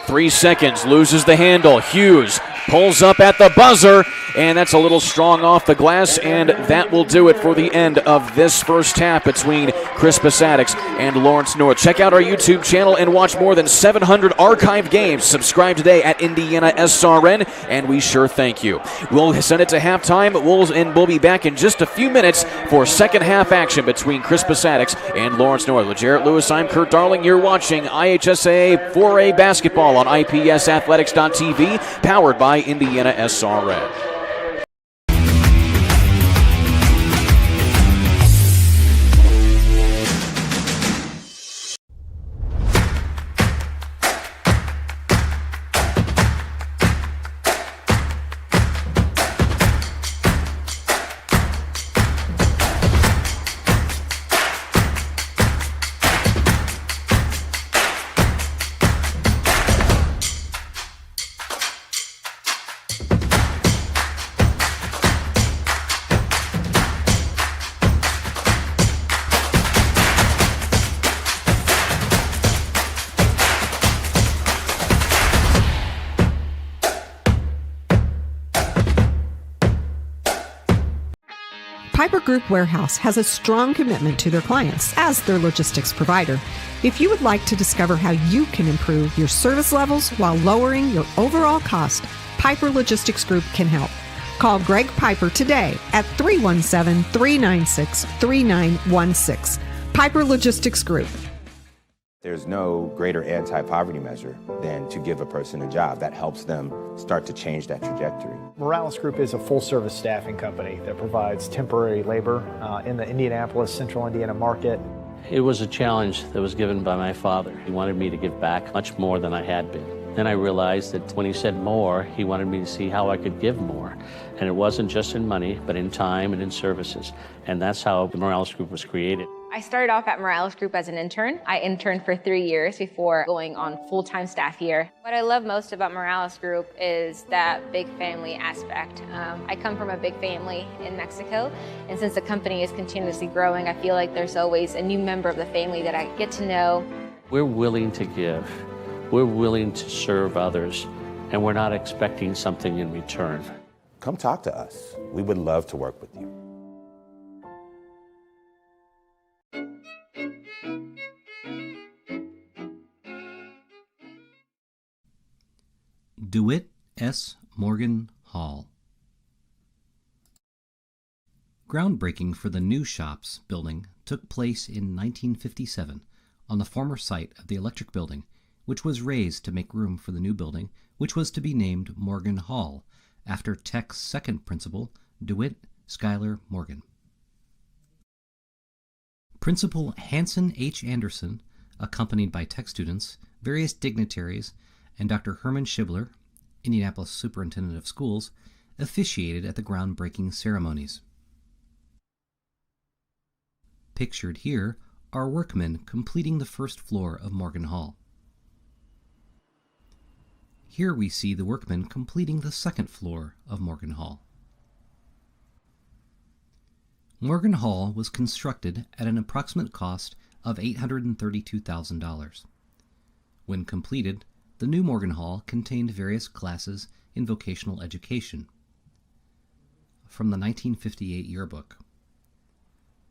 3 seconds, loses the handle. Hughes pulls up at the buzzer, and that's a little strong off the glass, and that will do it for the end of this first half between Crispus Attucks and Lawrence North. Check out our YouTube channel and watch more than 700 archived games. Subscribe today at Indiana SRN, and we sure thank you. We'll send it to halftime, we'll be back in just a few minutes for second half action between Crispus Attucks and Lawrence North. With Jarrett Lewis, I'm Kurt Darling. You're watching IHSAA 4A Basketball on IPSathletics.tv, powered by Indiana SRN. Piper Group Warehouse has a strong commitment to their clients as their logistics provider. If you would like to discover how you can improve your service levels while lowering your overall cost, Piper Logistics Group can help. Call Greg Piper today at 317-396-3916. Piper Logistics Group. There's no greater anti-poverty measure than to give a person a job. That helps them start to change that trajectory. Morales Group is a full-service staffing company that provides temporary labor in the Indianapolis, Central Indiana market. It was a challenge that was given by my father. He wanted me to give back much more than I had been. Then I realized that when he said more, he wanted me to see how I could give more. And it wasn't just in money, but in time and in services. And that's how the Morales Group was created. I started off at Morales Group as an intern. I interned for 3 years before going on full-time staff here. What I love most about Morales Group is that big family aspect. I come from a big family in Mexico, and since the company is continuously growing, I feel like there's always a new member of the family that I get to know. We're willing to give. We're willing to serve others, and we're not expecting something in return. Come talk to us. We would love to work with you. DeWitt S. Morgan Hall. Groundbreaking for the new shops building took place in 1957 on the former site of the Electric Building, which was razed to make room for the new building, which was to be named Morgan Hall, after Tech's second principal, DeWitt Schuyler Morgan. Principal Hanson H. Anderson, accompanied by Tech students, various dignitaries, and Dr. Herman Schibler, Indianapolis Superintendent of Schools, officiated at the groundbreaking ceremonies. Pictured here are workmen completing the first floor of Morgan Hall. Here we see the workmen completing the second floor of Morgan Hall. Morgan Hall was constructed at an approximate cost of $832,000. When completed, the new Morgan Hall contained various classes in vocational education. From the 1958 yearbook.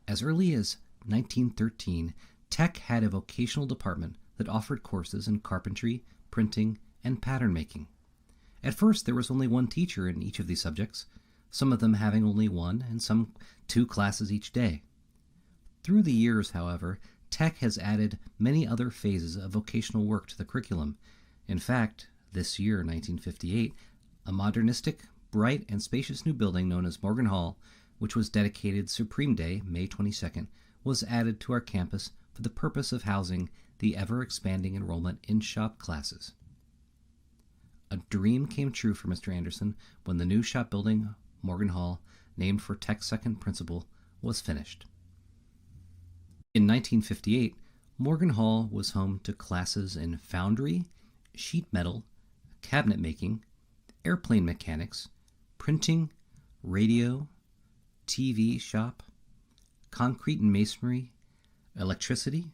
As early as 1913, Tech had a vocational department that offered courses in carpentry, printing, and pattern making. At first, there was only one teacher in each of these subjects, some of them having only one and some 2 classes each day. Through the years, however, Tech has added many other phases of vocational work to the curriculum. In fact, this year, 1958, a modernistic, bright, and spacious new building known as Morgan Hall, which was dedicated Supreme Day, May 22nd, was added to our campus for the purpose of housing the ever-expanding enrollment in shop classes. A dream came true for Mr. Anderson when the new shop building, Morgan Hall, named for Tech's second principal, was finished. In 1958, Morgan Hall was home to classes in foundry, sheet metal, cabinet making, airplane mechanics, printing, radio, TV shop, concrete and masonry, electricity,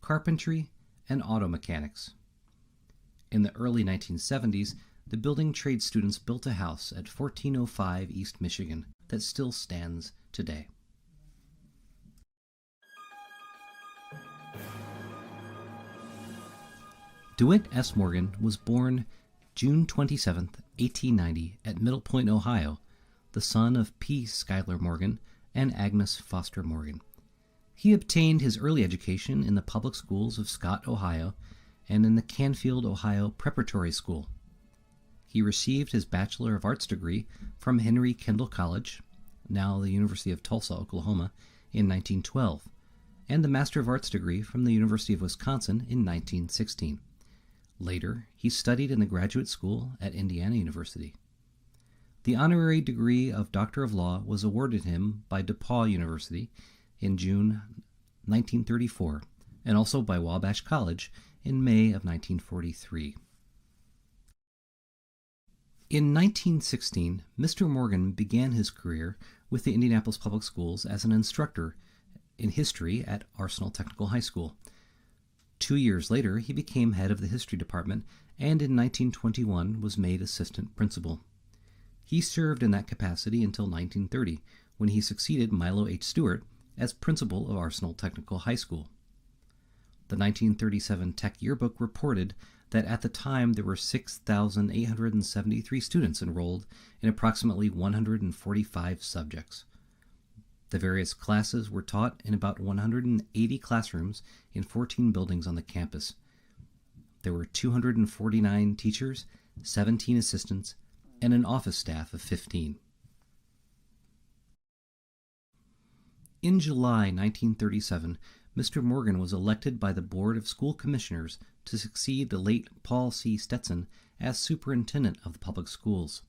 carpentry, and auto mechanics. In the early 1970s, the building trade students built a house at 1405 East Michigan that still stands today. DeWitt S. Morgan was born June 27, 1890, at Middle Point, Ohio, the son of P. Schuyler Morgan and Agnes Foster Morgan. He obtained his early education in the public schools of Scott, Ohio, and in the Canfield, Ohio Preparatory School. He received his Bachelor of Arts degree from Henry Kendall College, now the University of Tulsa, Oklahoma, in 1912, and the Master of Arts degree from the University of Wisconsin in 1916. Later, he studied in the graduate school at Indiana University. The honorary degree of Doctor of Law was awarded him by DePauw University in June 1934, and also by Wabash College in May of 1943. In 1916, Mr. Morgan began his career with the Indianapolis Public Schools as an instructor in history at Arsenal Technical High School. 2 years later, he became head of the history department and in 1921 was made assistant principal. He served in that capacity until 1930, when he succeeded Milo H. Stewart as principal of Arsenal Technical High School. The 1937 Tech Yearbook reported that at the time there were 6,873 students enrolled in approximately 145 subjects. The various classes were taught in about 180 classrooms in 14 buildings on the campus. There were 249 teachers, 17 assistants, and an office staff of 15. In July 1937, Mr. Morgan was elected by the Board of School Commissioners to succeed the late Paul C. Stetson as superintendent of the public schools.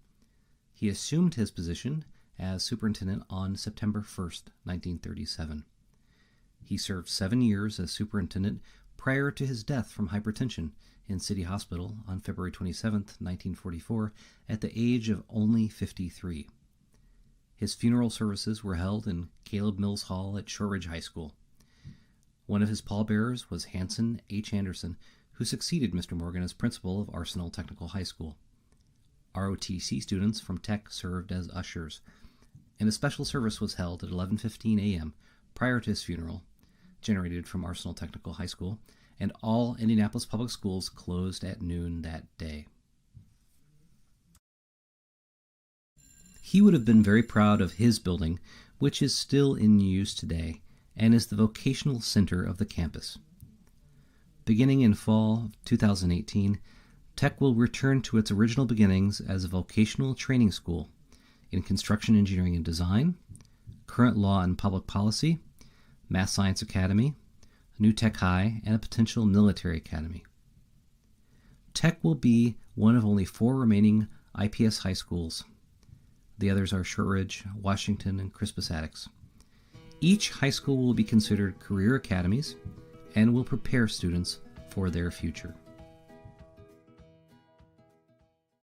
He assumed his position as superintendent on September 1, 1937. He served 7 years as superintendent prior to his death from hypertension in City Hospital on February 27, 1944, at the age of only 53. His funeral services were held in Caleb Mills Hall at Shortridge High School. One of his pallbearers was Hanson H. Anderson, who succeeded Mr. Morgan as principal of Arsenal Technical High School. ROTC students from Tech served as ushers, and a special service was held at 11:15 a.m. prior to his funeral, generated from Arsenal Technical High School, and all Indianapolis public schools closed at noon that day. He would have been very proud of his building, which is still in use today and is the vocational center of the campus. Beginning in fall 2018, Tech will return to its original beginnings as a vocational training school in construction engineering and design, current law and public policy, math science academy, a new tech high, and a potential military academy. Tech will be one of only 4 remaining IPS high schools. The others are Shortridge, Washington, and Crispus Attucks. Each high school will be considered career academies and will prepare students for their future.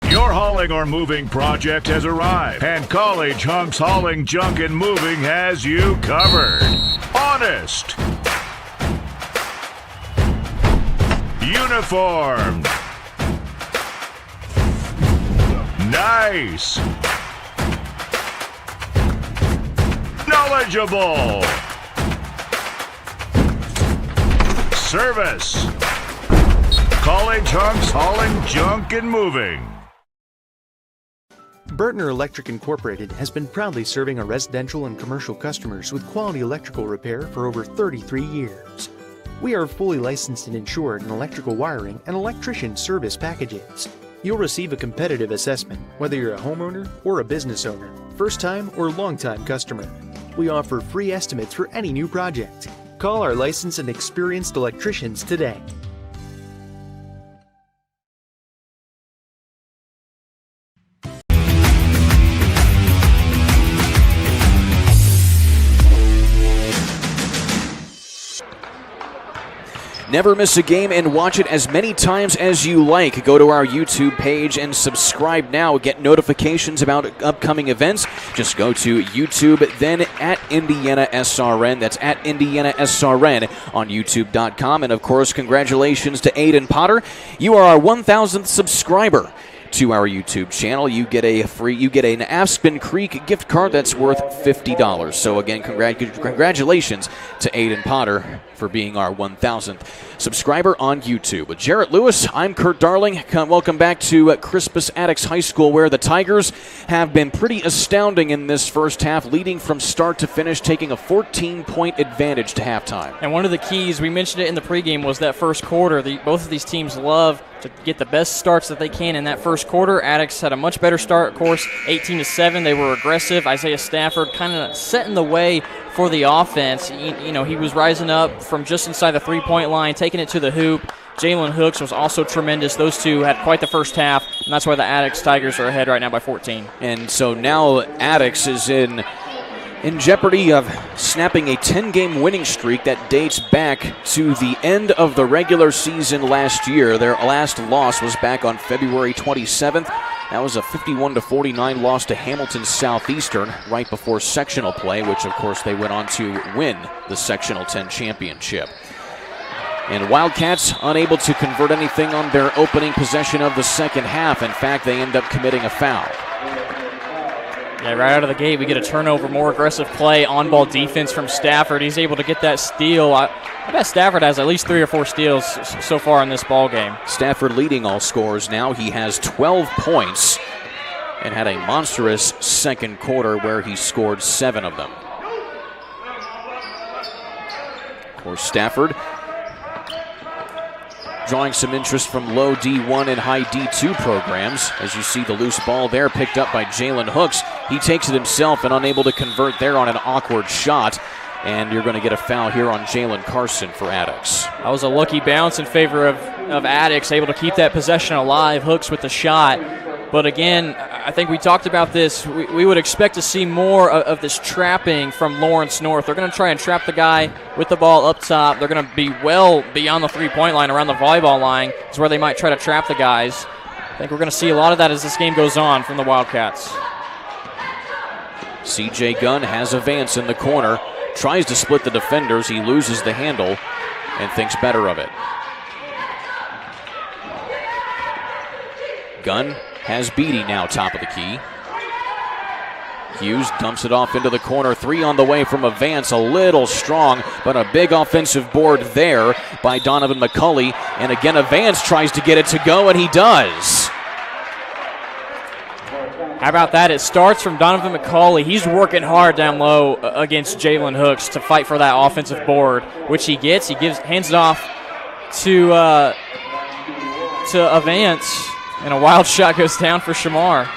Your hauling or moving project has arrived, and College Hunks Hauling, Junk, and Moving has you covered. Honest. Uniformed. Nice. Knowledgeable. Service. College Hunks Hauling, Junk, and Moving. Burtner Electric Incorporated has been proudly serving our residential and commercial customers with quality electrical repair for over 33 years. We are fully licensed and insured in electrical wiring and electrician service packages. You'll receive a competitive assessment whether you're a homeowner or a business owner, first-time or long-time customer. We offer free estimates for any new project. Call our licensed and experienced electricians today. Never miss a game and watch it as many times as you like. Go to our YouTube page and subscribe now. Get notifications about upcoming events. Just go to YouTube, then at Indiana SRN. That's at Indiana SRN on YouTube.com. And of course, congratulations to Aiden Potter. You are our 1,000th subscriber to our YouTube channel. You get an Aspen Creek gift card that's worth $50. So again, congratulations to Aiden Potter for being our 1,000th subscriber on YouTube. Jarrett Lewis, I'm Kurt Darling. Welcome back to Crispus Attucks High School, where the Tigers have been pretty astounding in this first half, leading from start to finish, taking a 14-point advantage to halftime. And one of the keys, we mentioned it in the pregame, was that first quarter. Both of these teams love to get the best starts that they can in that first quarter. Attucks had a much better start, of course, 18-7. They were aggressive. Isaiah Stafford kind of setting the way for the offense. He was rising up from just inside the three-point line, taking it to the hoop. Jalen Hooks was also tremendous. Those two had quite the first half, and that's why the Attucks Tigers are ahead right now by 14. And so now Attucks is in jeopardy of snapping a 10-game winning streak that dates back to the end of the regular season last year. Their last loss was back on February 27th. That was a 51-49 loss to Hamilton Southeastern right before sectional play, which of course they went on to win the Sectional 10 championship. And Wildcats unable to convert anything on their opening possession of the second half. In fact, they end up committing a foul. Yeah, right out of the gate, we get a turnover, more aggressive play, on-ball defense from Stafford. He's able to get that steal. I bet Stafford has at least 3 or 4 steals so far in this ball game. Stafford leading all scorers now. He has 12 points and had a monstrous second quarter where he scored 7 of them. Of course, Stafford drawing some interest from low D1 and high D2 programs. As you see the loose ball there picked up by Jalen Hooks. He takes it himself and unable to convert there on an awkward shot. And you're going to get a foul here on Jalen Carson for Attucks. That was a lucky bounce in favor of Attucks, able to keep that possession alive. Hooks with the shot. But again, I think we talked about this. We would expect to see more of this trapping from Lawrence North. They're going to try and trap the guy with the ball up top. They're going to be well beyond the three-point line, around the volleyball line, is where they might try to trap the guys. I think we're going to see a lot of that as this game goes on from the Wildcats. C.J. Gunn has a Vance in the corner. Tries to split the defenders. He loses the handle and thinks better of it. Gunn has Beatty now top of the key. Hughes dumps it off into the corner. 3 on the way from a Vance. A little strong, but a big offensive board there by Donovan McCulley. And again, a Vance tries to get it to go, and he does. How about that? It starts from Donovan McCulley. He's working hard down low against Jalen Hooks to fight for that offensive board, which he gets. He hands it off to Avance, and a wild shot goes down for Shamar.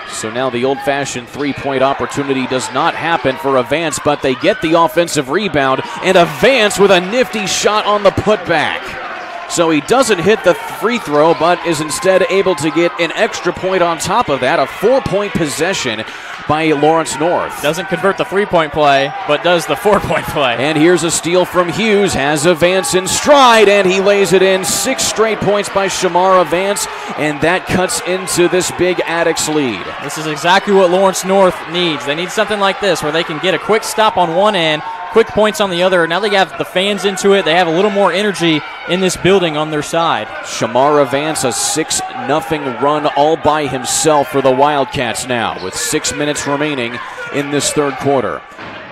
So now the old-fashioned three-point opportunity does not happen for Avance, but they get the offensive rebound, and Avance with a nifty shot on the putback. So he doesn't hit the free throw, but is instead able to get an extra point on top of that, a 4-point possession by Lawrence North. Doesn't convert the three-point play, but does the 4-point play. And here's a steal from Hughes, has Avance in stride, and he lays it in. 6 straight points by Shamar Avance, and that cuts into this big Attucks lead. This is exactly what Lawrence North needs. They need something like this, where they can get a quick stop on one end, quick points on the other. Now they have the fans into it. They have a little more energy in this building on their side. Shamar Avance, a 6-0 run all by himself for the Wildcats now, with 6 minutes remaining in this third quarter.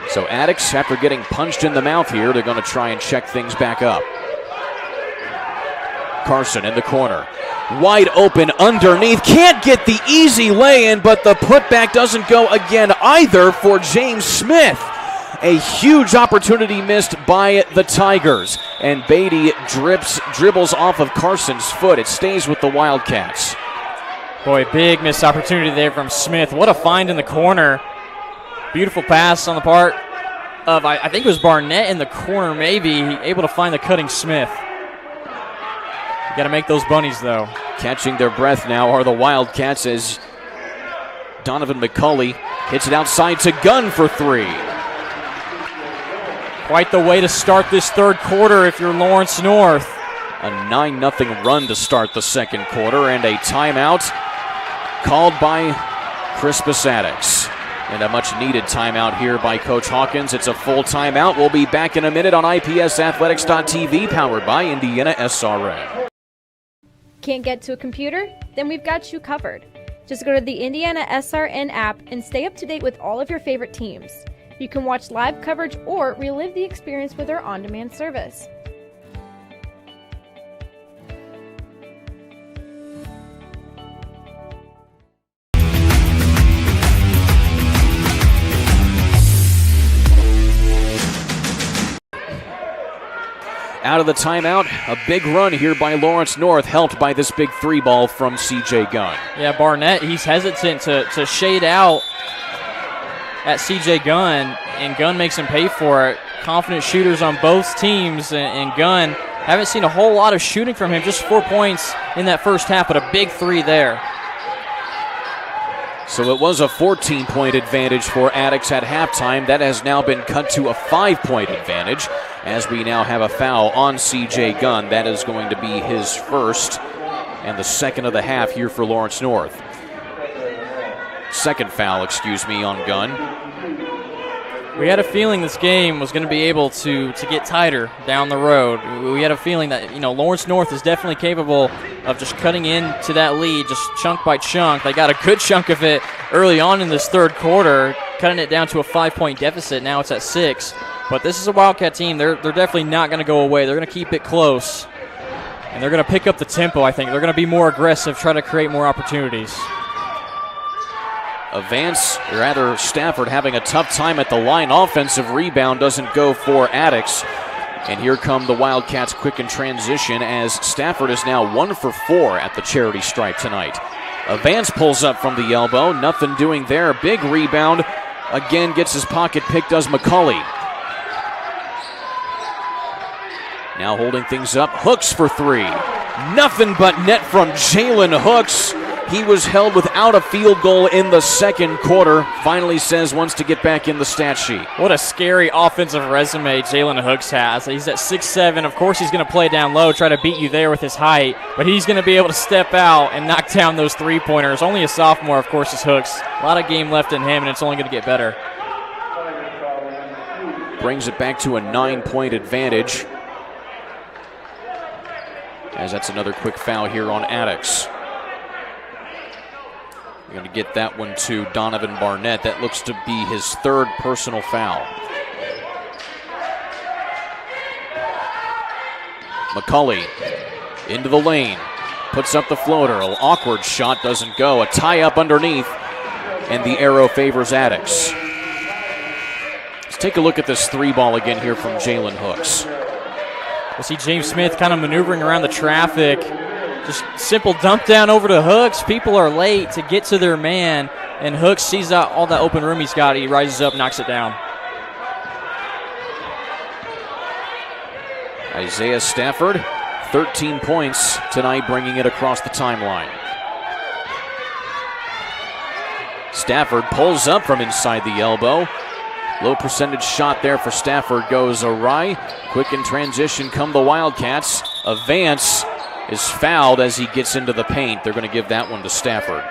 So Attucks, after getting punched in the mouth here, they're going to try and check things back up. Carson in the corner. Wide open underneath. Can't get the easy lay-in, but the putback doesn't go again either for James Smith. A huge opportunity missed by the Tigers. And Beatty dribbles off of Carson's foot. It stays with the Wildcats. Boy, big missed opportunity there from Smith. What a find in the corner. Beautiful pass on the part of, I think it was Barnett in the corner maybe, able to find the cutting Smith. You got to make those bunnies, though. Catching their breath now are the Wildcats as Donovan McCulley hits it outside to Gunn for 3. Quite the way to start this third quarter if you're Lawrence North. A 9-0 run to start the second quarter, and a timeout called by Crispus Attucks. And a much-needed timeout here by Coach Hawkins. It's a full timeout. We'll be back in a minute on IPSathletics.tv, powered by Indiana SRN. Can't get to a computer? Then we've got you covered. Just go to the Indiana SRN app and stay up to date with all of your favorite teams. You can watch live coverage or relive the experience with our on-demand service. Out of the timeout, a big run here by Lawrence North, helped by this big 3-ball from C.J. Gunn. Yeah, Barnett, he's hesitant to shade out at C.J. Gunn, and Gunn makes him pay for it. Confident shooters on both teams, and Gunn, haven't seen a whole lot of shooting from him, just 4 points in that first half, but a big 3 there. So it was a 14-point advantage for Attucks at halftime. That has now been cut to a 5-point advantage as we now have a foul on C.J. Gunn. That is going to be his first and the second of the half here for Lawrence North. Second foul, on Gunn. We had a feeling this game was going to be able to get tighter down the road. We had a feeling that, Lawrence North is definitely capable of just cutting into that lead, just chunk by chunk. They got a good chunk of it early on in this third quarter, cutting it down to a 5-point deficit. Now it's at 6. But this is a Wildcat team. They're definitely not going to go away. They're going to keep it close. And they're going to pick up the tempo, I think. They're going to be more aggressive, try to create more opportunities. Stafford having a tough time at the line. Offensive rebound doesn't go for Attucks. And here come the Wildcats quick in transition as Stafford is now 1 for 4 at the charity stripe tonight. Avance pulls up from the elbow. Nothing doing there. Big rebound. Again gets his pocket pick, does McCulley. Now holding things up. Hooks for 3. Nothing but net from Jalen Hooks. He was held without a field goal in the second quarter. Finally says wants to get back in the stat sheet. What a scary offensive resume Jalen Hooks has. He's at 6'7". Of course he's going to play down low, try to beat you there with his height, but he's going to be able to step out and knock down those three-pointers. Only a sophomore, of course, is Hooks. A lot of game left in him, and it's only going to get better. Brings it back to a 9-point advantage, as that's another quick foul here on Attucks. We're going to get that one to Donovan Barnett. That looks to be his third personal foul. McCulley into the lane, puts up the floater. An awkward shot doesn't go. A tie-up underneath, and the arrow favors Attucks. Let's take a look at this 3-ball again here from Jalen Hooks. We'll see James Smith kind of maneuvering around the traffic. Just simple dump down over to Hooks. People are late to get to their man, and Hooks sees out all that open room he's got. He rises up, knocks it down. Isaiah Stafford, 13 points tonight, bringing it across the timeline. Stafford pulls up from inside the elbow. Low percentage shot there for Stafford goes awry. Quick in transition come the Wildcats. A Vance is fouled as he gets into the paint. They're going to give that one to Stafford.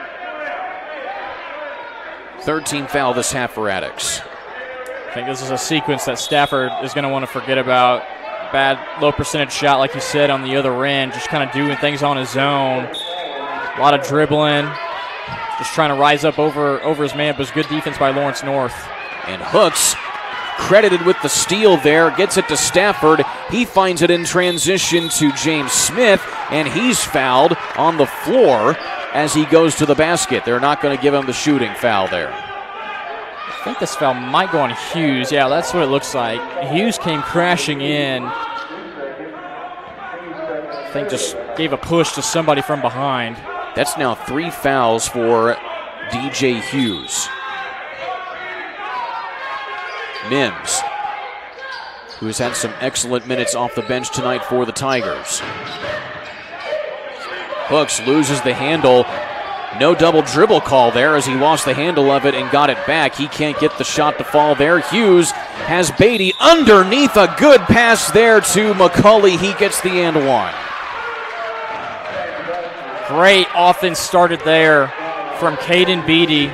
13th foul this half for Attucks. I think this is a sequence that Stafford is going to want to forget about. Bad low percentage shot, like you said, on the other end. Just kind of doing things on his own. A lot of dribbling. Just trying to rise up over his man, but it's good defense by Lawrence North. And Hooks, credited with the steal there, gets it to Stafford. He finds it in transition to James Smith, and he's fouled on the floor as he goes to the basket. They're not going to give him the shooting foul there. I think this foul might go on Hughes. Yeah, that's what it looks like. Hughes came crashing in. I think just gave a push to somebody from behind. That's now 3 fouls for DJ Hughes. Mims, who has had some excellent minutes off the bench tonight for the Tigers. Hooks loses the handle. No double dribble call there as he lost the handle of it and got it back. He can't get the shot to fall there. Hughes has Beatty underneath. A good pass there to McCulley. He gets the and one. Great offense started there from Caden Beatty.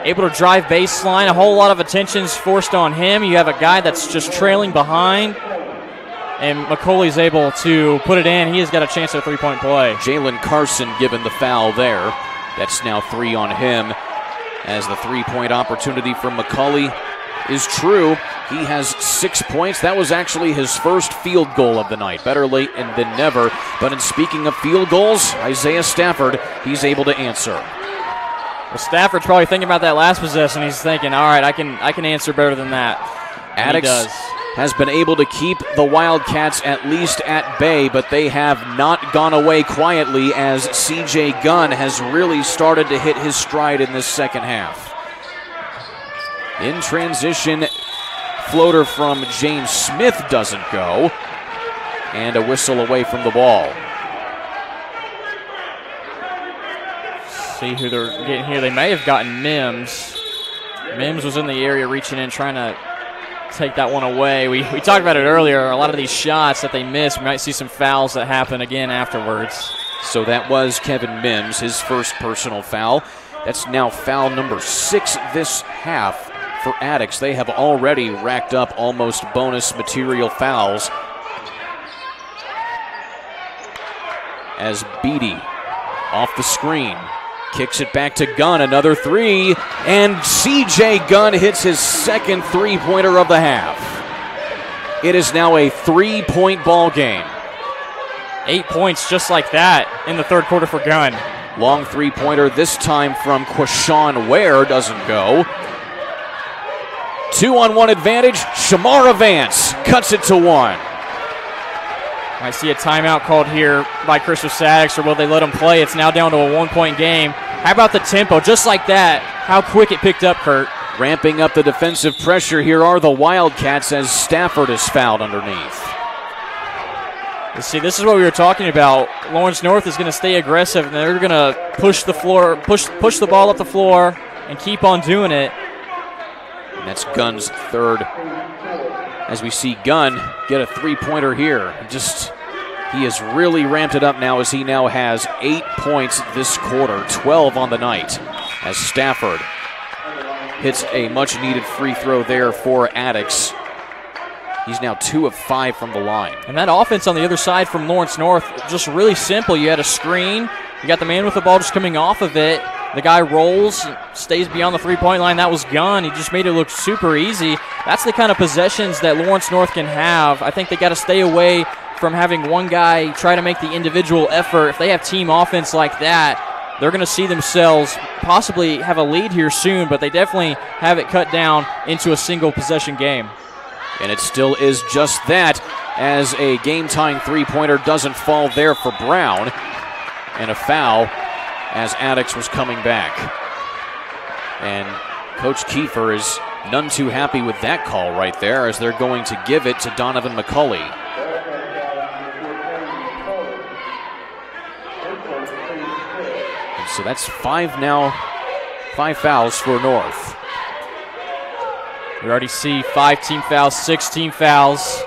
Able to drive baseline. A whole lot of attention's forced on him. You have a guy that's just trailing behind, and McCulley's able to put it in. He has got a chance at a three-point play. Jalen Carson given the foul there. That's now 3 on him as the three-point opportunity from McCulley is true. He has 6 points. That was actually his first field goal of the night. Better late than never. But in speaking of field goals, Isaiah Stafford, he's able to answer. Well, Stafford's probably thinking about that last possession. He's thinking, all right, I can answer better than that. Attucks has been able to keep the Wildcats at least at bay, but they have not gone away quietly as CJ Gunn has really started to hit his stride in this second half. In transition, floater from James Smith doesn't go, and a whistle away from the ball. See who they're getting here. They may have gotten Mims. Mims was in the area reaching in, trying to take that one away. We talked about it earlier. A lot of these shots that they miss, we might see some fouls that happen again afterwards. So that was Kevin Mims, his first personal foul. That's now foul number 6 this half for Attucks. They have already racked up almost bonus material fouls. As Beatty off the screen kicks it back to Gunn, another 3, and CJ Gunn hits his second three-pointer of the half. It is now a 3-point ball game. 8 points just like that in the third quarter for Gunn. Long three-pointer this time from Quashawn Ware, doesn't go. 2-on-1 advantage, Shamara Vance cuts it to 1. I see a timeout called here by Crispus Attucks, or will they let him play? It's now down to a 1-point game. How about the tempo? Just like that, how quick it picked up, Kurt. Ramping up the defensive pressure, here are the Wildcats as Stafford is fouled underneath. You see, this is what we were talking about. Lawrence North is going to stay aggressive, and they're going to push the floor, push the ball up the floor, and keep on doing it. And that's Gunn's third. As we see Gunn get a three-pointer here. He has really ramped it up now as he now has 8 points this quarter, 12 on the night. As Stafford hits a much-needed free throw there for Attucks. He's now 2 of 5 from the line. And that offense on the other side from Lawrence North, just really simple. You had a screen. You got the man with the ball just coming off of it. The guy rolls, stays beyond the three-point line. That was Gunn. He just made it look super easy. That's the kind of possessions that Lawrence North can have. I think they got to stay away from having one guy try to make the individual effort. If they have team offense like that, they're going to see themselves possibly have a lead here soon, but they definitely have it cut down into a single possession game. And it still is just that, as a game-tying three-pointer doesn't fall there for Brown. And a foul as Attucks was coming back. And Coach Kiefer is none too happy with that call right there, as they're going to give it to Donovan McCulley. And so that's 5 now, 5 fouls for North. We already see 5 team fouls, 6 team fouls.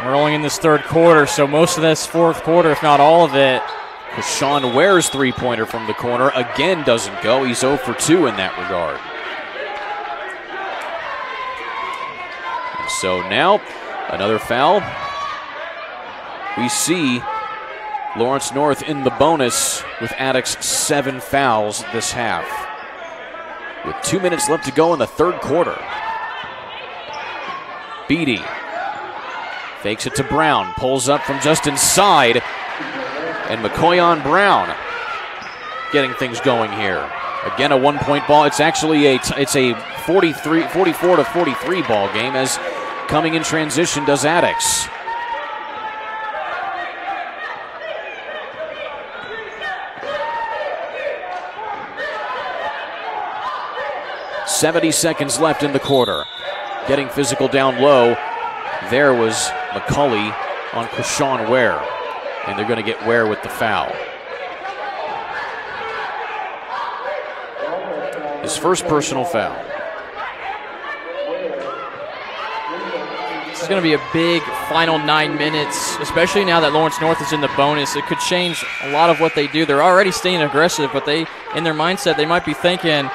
We're only in this third quarter, so most of this fourth quarter, if not all of it. Sean Ware's three-pointer from the corner again doesn't go. He's 0 for 2 in that regard. And so now, another foul. We see Lawrence North in the bonus with Attucks 7 fouls this half, with 2 minutes left to go in the third quarter. Beatty fakes it to Brown, pulls up from just inside, and McCoy on Brown getting things going here. Again, a one-point ball. It's actually a 44 to 43 ball game, as coming in transition does Attucks. .70 seconds left in the quarter. Getting physical down low. There was McCulley on Krishawn Ware. And they're going to get Ware with the foul. His first personal foul. This is going to be a big final 9 minutes, especially now that Lawrence North is in the bonus. It could change a lot of what they do. They're already staying aggressive, but in their mindset, they might be thinking,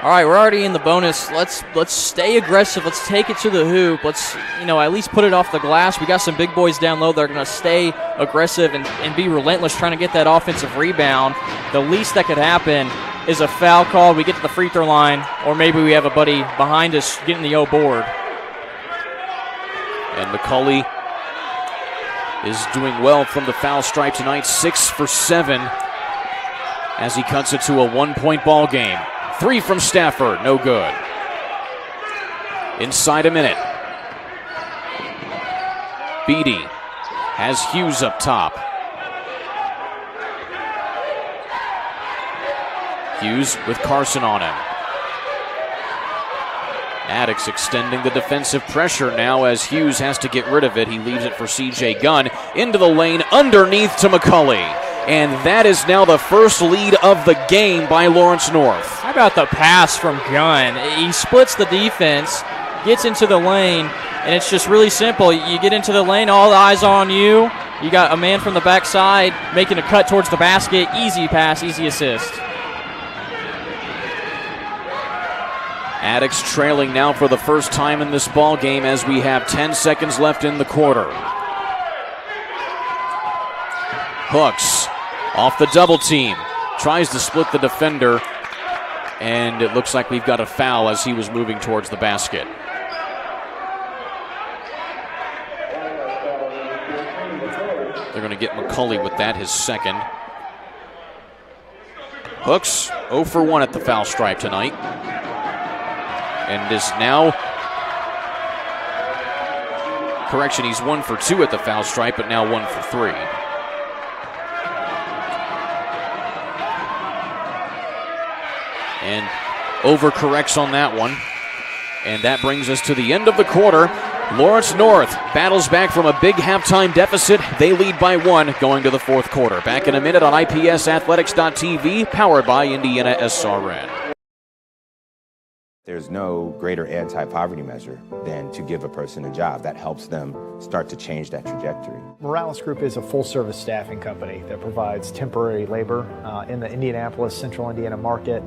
all right, we're already in the bonus. Let's stay aggressive. Let's take it to the hoop. Let's, at least put it off the glass. We got some big boys down low. They're going to stay aggressive and be relentless trying to get that offensive rebound. The least that could happen is a foul call. We get to the free throw line, or maybe we have a buddy behind us getting the O board. And McCulley is doing well from the foul stripe tonight, 6 for 7, as he cuts it to a 1-point ball game. 3 from Stafford, no good. Inside a minute. Beatty has Hughes up top. Hughes with Carson on him. Attucks extending the defensive pressure now as Hughes has to get rid of it. He leaves it for C.J. Gunn into the lane, underneath to McCulley. And that is now the first lead of the game by Lawrence North. How about the pass from Gunn? He splits the defense, gets into the lane, and it's just really simple. You get into the lane, all the eyes on you. You got a man from the backside making a cut towards the basket. Easy pass, easy assist. Attucks trailing now for the first time in this ball game as we have 10 seconds left in the quarter. Hooks off the double team, tries to split the defender, and it looks like we've got a foul as he was moving towards the basket. They're going to get McCulley with that, his second. Hooks 0 for 1 at the foul stripe tonight, and is now, correction, he's 1 for 2 at the foul stripe, but now 1 for 3. And overcorrects on that one. And that brings us to the end of the quarter. Lawrence North battles back from a big halftime deficit. They lead by 1 going to the fourth quarter. Back in a minute on IPSathletics.tv, powered by Indiana SRN. There's no greater anti-poverty measure than to give a person a job. That helps them start to change that trajectory. Morales Group is a full-service staffing company that provides temporary labor in the Indianapolis, Central Indiana market.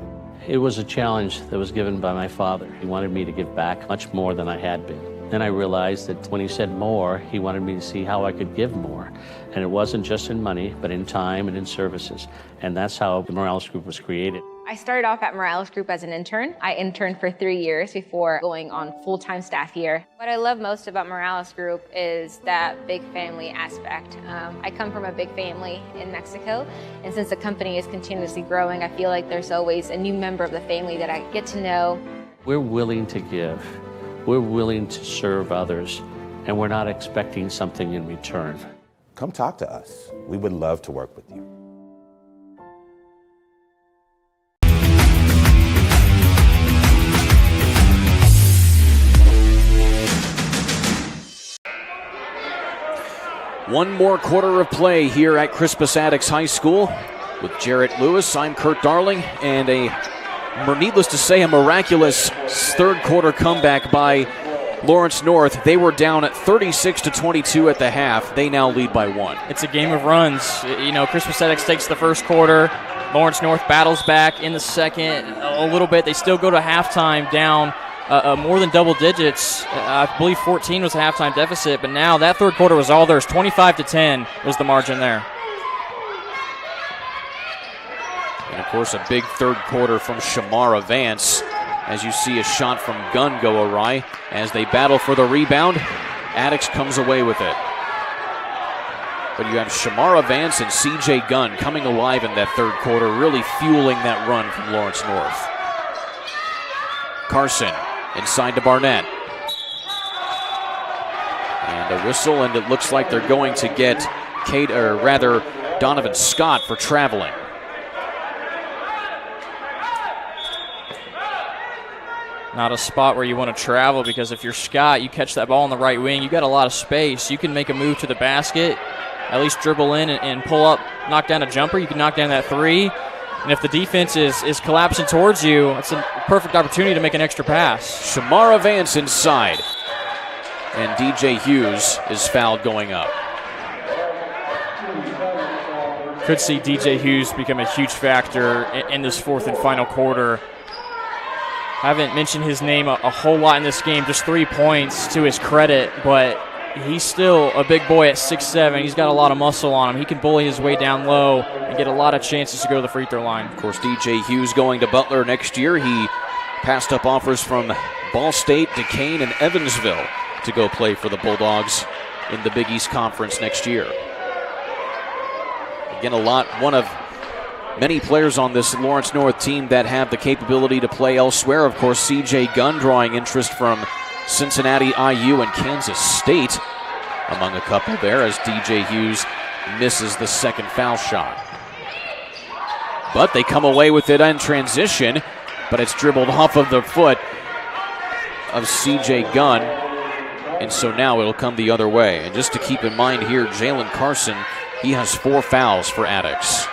It was a challenge that was given by my father. He wanted me to give back much more than I had been. Then I realized that when he said more, he wanted me to see how I could give more. And it wasn't just in money, but in time and in services. And that's how the Morales Group was created. I started off at Morales Group as an intern. I interned for 3 years before going on full-time staff here. What I love most about Morales Group is that big family aspect. I come from a big family in Mexico, and since the company is continuously growing, I feel like there's always a new member of the family that I get to know. We're willing to give We're willing to serve others, and we're not expecting something in return. Come talk to us. We would love to work with you. One more quarter of play here at Crispus Attucks High School. With Jarrett Lewis, I'm Kurt Darling, and needless to say, a miraculous third quarter comeback by Lawrence North. They were down at 36-22 at the half. They now lead by 1. It's a game of runs. You know, Crispus Attucks takes the first quarter. Lawrence North battles back in the second a little bit. They still go to halftime down more than double digits. I believe 14 was a halftime deficit, but now that third quarter was all theirs. 25-10 was the margin there. And, of course, a big third quarter from Shamara Vance, as you see a shot from Gunn go awry. As they battle for the rebound, Attucks comes away with it. But you have Shamara Vance and C.J. Gunn coming alive in that third quarter, really fueling that run from Lawrence North. Carson inside to Barnett. And a whistle, and it looks like they're going to get Donovan Scott for traveling. Not a spot where you want to travel, because if you're Scott, you catch that ball on the right wing, you got a lot of space. You can make a move to the basket, at least dribble in and pull up, knock down a jumper. You can knock down that three. And if the defense is collapsing towards you, it's a perfect opportunity to make an extra pass. Shamara Vance inside. And DJ Hughes is fouled going up. Could see DJ Hughes become a huge factor in this fourth and final quarter. Haven't mentioned his name a whole lot in this game, just 3 points to his credit, but he's still a big boy at 6'7". He's got a lot of muscle on him. He can bully his way down low and get a lot of chances to go to the free throw line. Of course, DJ Hughes going to Butler next year. He passed up offers from Ball State, Duquesne, and Evansville to go play for the Bulldogs in the Big East Conference next year. Again, one of many players on this Lawrence North team that have the capability to play elsewhere. Of course, C.J. Gunn drawing interest from Cincinnati, IU, and Kansas State among a couple there, as DJ Hughes misses the second foul shot. But they come away with it in transition, but it's dribbled off of the foot of C.J. Gunn, and so now it'll come the other way. And just to keep in mind here, Jalen Carson, he has 4 fouls for Attucks.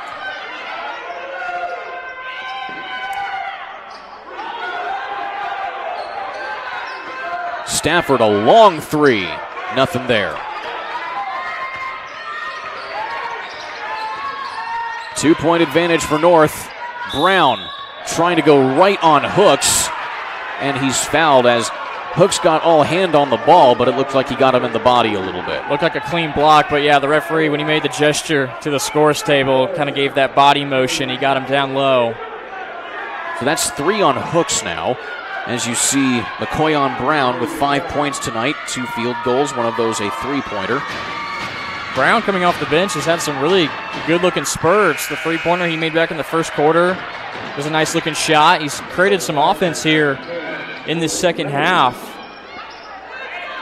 Stafford, a long three. Nothing there. 2-point advantage for North. Brown trying to go right on Hooks, and he's fouled as Hooks got all hand on the ball, but it looked like he got him in the body a little bit. Looked like a clean block, but yeah, the referee, when he made the gesture to the scores table, kind of gave that body motion. He got him down low. So that's 3 on Hooks now. As you see, McCoyon Brown with 5 points tonight, 2 field goals, one of those a three-pointer. Brown coming off the bench has had some really good-looking spurts. The three-pointer he made back in the first quarter was a nice-looking shot. He's created some offense here in this second half.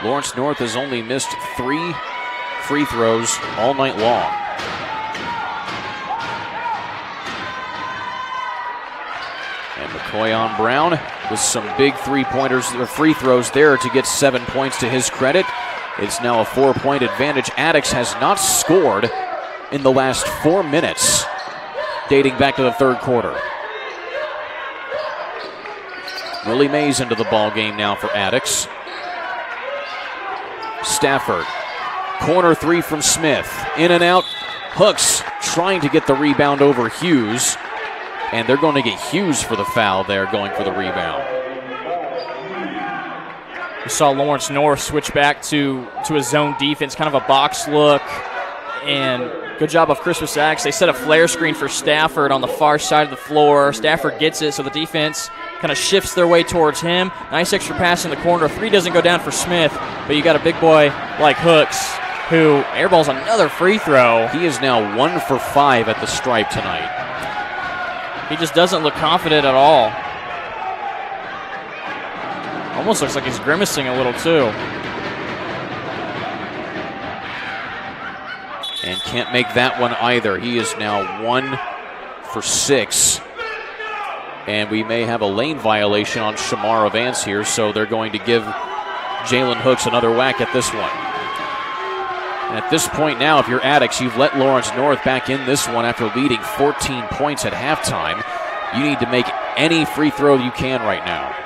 Lawrence North has only missed 3 free throws all night long. And McCoyon Brown with some big three-pointers or free throws there to get 7 points to his credit. It's now a 4-point advantage. Attucks has not scored in the last 4 minutes, dating back to the third quarter. Willie Mays into the ball game now for Attucks. Stafford, corner three from Smith, in and out. Hooks trying to get the rebound over Hughes, and they're going to get Hughes for the foul there, going for the rebound. We saw Lawrence North switch back to a zone defense, kind of a box look, and good job of Crispus Attucks. They set a flare screen for Stafford on the far side of the floor. Stafford gets it, so the defense kind of shifts their way towards him. Nice extra pass in the corner. 3 doesn't go down for Smith, but you got a big boy like Hooks, who airballs another free throw. He is now 1 for 5 at the stripe tonight. He just doesn't look confident at all. Almost looks like he's grimacing a little too. And can't make that one either. He is now 1 for 6. And we may have a lane violation on Shamar Vance here, so they're going to give Jalen Hooks another whack at this one. And at this point now, if you're Attucks, you've let Lawrence North back in this one after leading 14 points at halftime. You need to make any free throw you can right now.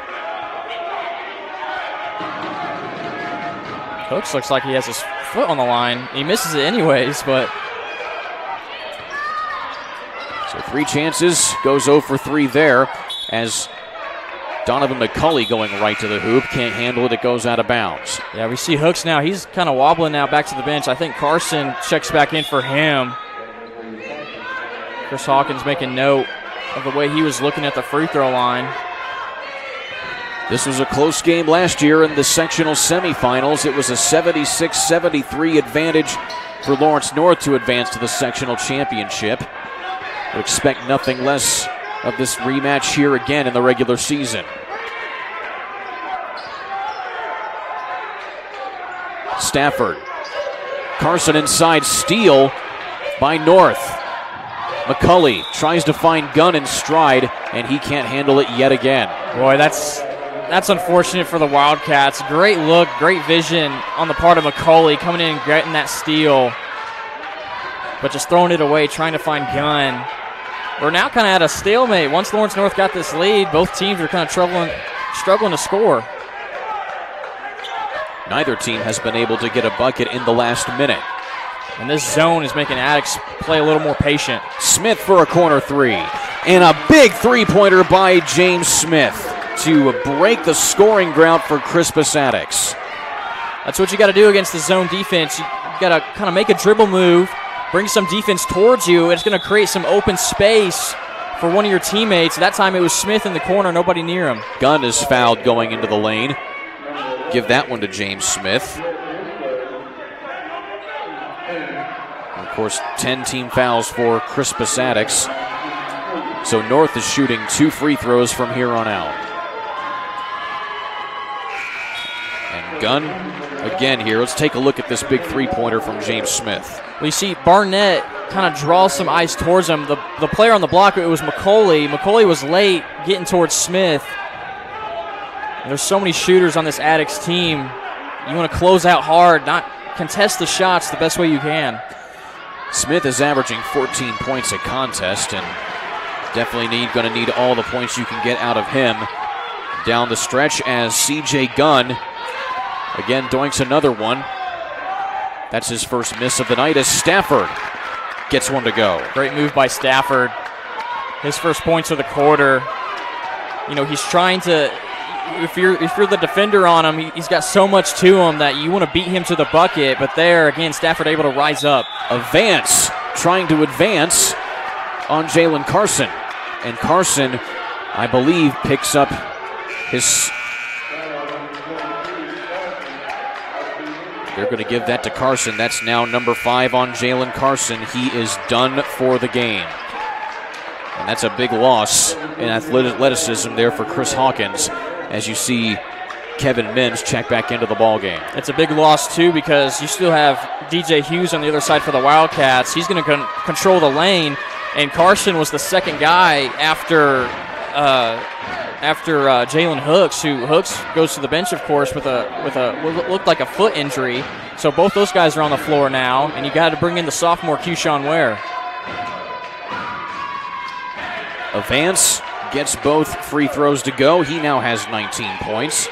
Hooks looks like he has his foot on the line. He misses it anyways, but... So 3 chances, goes 0 for 3 there as Donovan McCulley going right to the hoop. Can't handle it, it goes out of bounds. Yeah, we see Hooks now. He's kind of wobbling now back to the bench. I think Carson checks back in for him. Chris Hawkins making note of the way he was looking at the free throw line. This was a close game last year in the sectional semifinals. It was a 76-73 advantage for Lawrence North to advance to the sectional championship. Would expect nothing less of this rematch here again in the regular season. Stafford. Carson inside, steal by North. McCulley tries to find Gunn in stride, and he can't handle it yet again. Boy, that's unfortunate for the Wildcats. Great look, great vision on the part of McCulley coming in and getting that steal, but just throwing it away, trying to find Gunn. We're now kind of at a stalemate. Once Lawrence North got this lead, both teams are kind of struggling to score. Neither team has been able to get a bucket in the last minute. And this zone is making Attucks play a little more patient. Smith for a corner 3. And a big three-pointer by James Smith to break the scoring drought for Crispus Attucks. That's what you got to do against the zone defense. You got to kind of make a dribble move, bring some defense towards you. It's going to create some open space for one of your teammates. That time it was Smith in the corner, nobody near him. Gunn is fouled going into the lane. Give that one to James Smith. And of course, 10 team fouls for Crispus Attucks. So North is shooting 2 free throws from here on out. And Gunn again here. Let's take a look at this big three-pointer from James Smith. We see Barnett kind of draws some ice towards him. The player on the block, it was McCulley. McCulley was late getting towards Smith. And there's so many shooters on this Attucks team. You want to close out hard, not contest the shots the best way you can. Smith is averaging 14 points a contest, and definitely going to need all the points you can get out of him down the stretch as CJ Gunn again doinks another one. That's his first miss of the night as Stafford gets one to go. Great move by Stafford. His first points of the quarter. You know, he's trying to, if you're the defender on him, he's got so much to him that you want to beat him to the bucket, but there, again, Stafford able to rise up. Vance trying to advance on Jalen Carson. And Carson, I believe, picks up his... They're going to give that to Carson. That's now number 5 on Jalen Carson. He is done for the game. And that's a big loss in athleticism there for Chris Hawkins as you see Kevin Mims check back into the ball game. It's a big loss, too, because you still have DJ Hughes on the other side for the Wildcats. He's going to control the lane, and Carson was the second guy after Jalen Hooks, who Hooks goes to the bench, of course, with what looked like a foot injury. So both those guys are on the floor now, and you got to bring in the sophomore Keyshawn Ware. Vance gets both free throws to go. He now has 19 points.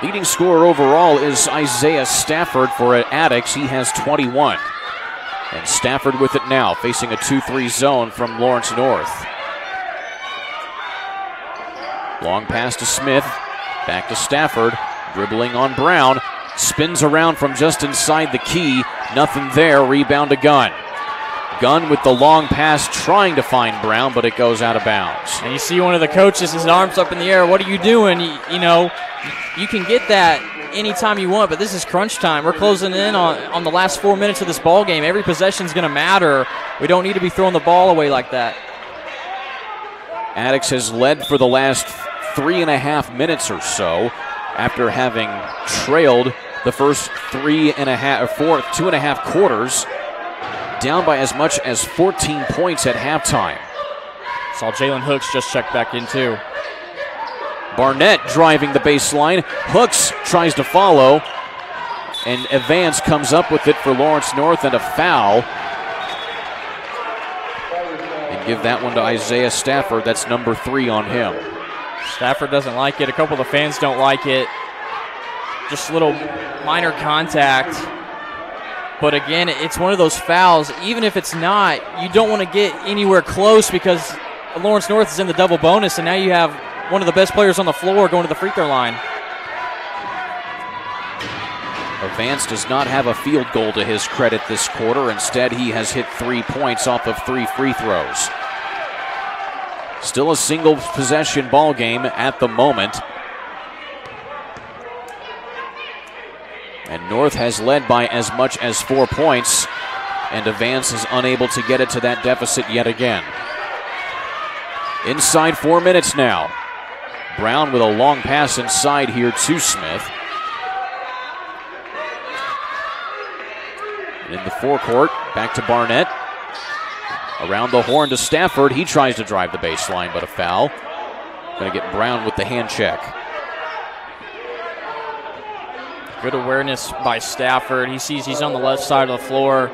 Leading scorer overall is Isaiah Stafford for Attucks. He has 21. And Stafford with it now, facing a 2-3 zone from Lawrence North. Long pass to Smith, back to Stafford, dribbling on Brown, spins around from just inside the key, nothing there, rebound to Gunn. Gunn with the long pass trying to find Brown, but it goes out of bounds. And you see one of the coaches, his arms up in the air. What are you doing? You know, you can get that anytime you want, but this is crunch time. We're closing in on the last 4 minutes of this ball game. Every possession is going to matter. We don't need to be throwing the ball away like that. Attucks has led for the last 3.5 minutes or so. after having trailed the first 2.5 quarters, down by as much as 14 points at halftime. Saw Jalen Hooks just check back in too. Barnett driving the baseline. Hooks tries to follow, and Evans comes up with it for Lawrence North and a foul. And give that one to Isaiah Stafford. That's number 3 on him. Stafford doesn't like it. A couple of the fans don't like it. Just a little minor contact. But again, it's one of those fouls. Even if it's not, you don't want to get anywhere close because Lawrence North is in the double bonus, and now you have one of the best players on the floor going to the free throw line. Evans does not have a field goal to his credit this quarter. Instead, he has hit 3 points off of 3 free throws. Still a single possession ball game at the moment. And North has led by as much as 4 points, and Evans is unable to get it to that deficit yet again. Inside 4 minutes now. Brown with a long pass inside here to Smith. In the forecourt, back to Barnett. Around the horn to Stafford. He tries to drive the baseline, but a foul. Going to get Brown with the hand check. Good awareness by Stafford. He sees he's on the left side of the floor,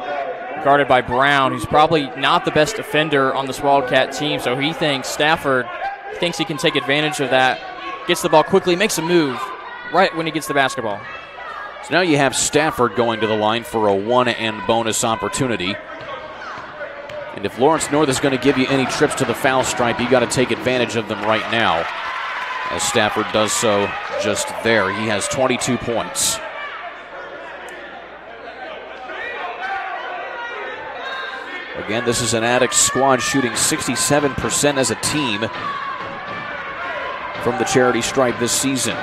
guarded by Brown, who's probably not the best defender on this Wildcat team, so he thinks Stafford thinks he can take advantage of that. Gets the ball quickly, makes a move right when he gets the basketball. So now you have Stafford going to the line for a 1-and bonus opportunity. And if Lawrence North is going to give you any trips to the foul stripe, you got to take advantage of them right now, as Stafford does so just there. He has 22 points. Again, this is an Attucks squad shooting 67% as a team from the charity stripe this season.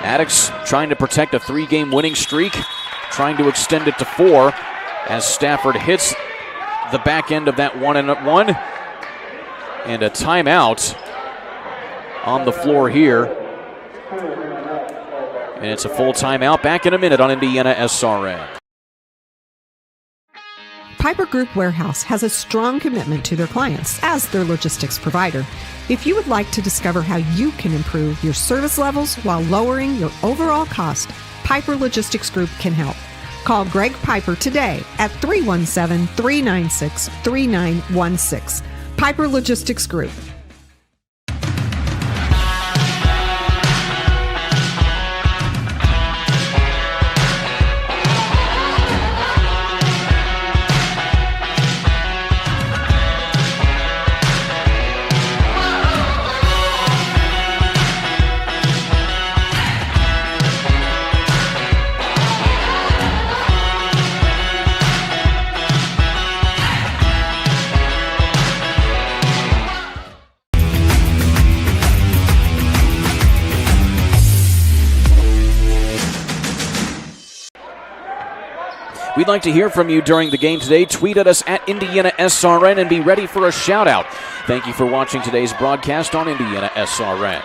Attucks trying to protect a 3-game winning streak, trying to extend it to 4 as Stafford hits the back end of that 1-and-1. And a timeout on the floor here. And it's a full timeout. Back in a minute on Indiana SRN. Piper Group Warehouse has a strong commitment to their clients as their logistics provider. If you would like to discover how you can improve your service levels while lowering your overall cost, Piper Logistics Group can help. Call Greg Piper today at 317-396-3916. Piper Logistics Group. We'd like to hear from you during the game today. Tweet at us at Indiana SRN and be ready for a shout-out. Thank you for watching today's broadcast on Indiana SRN.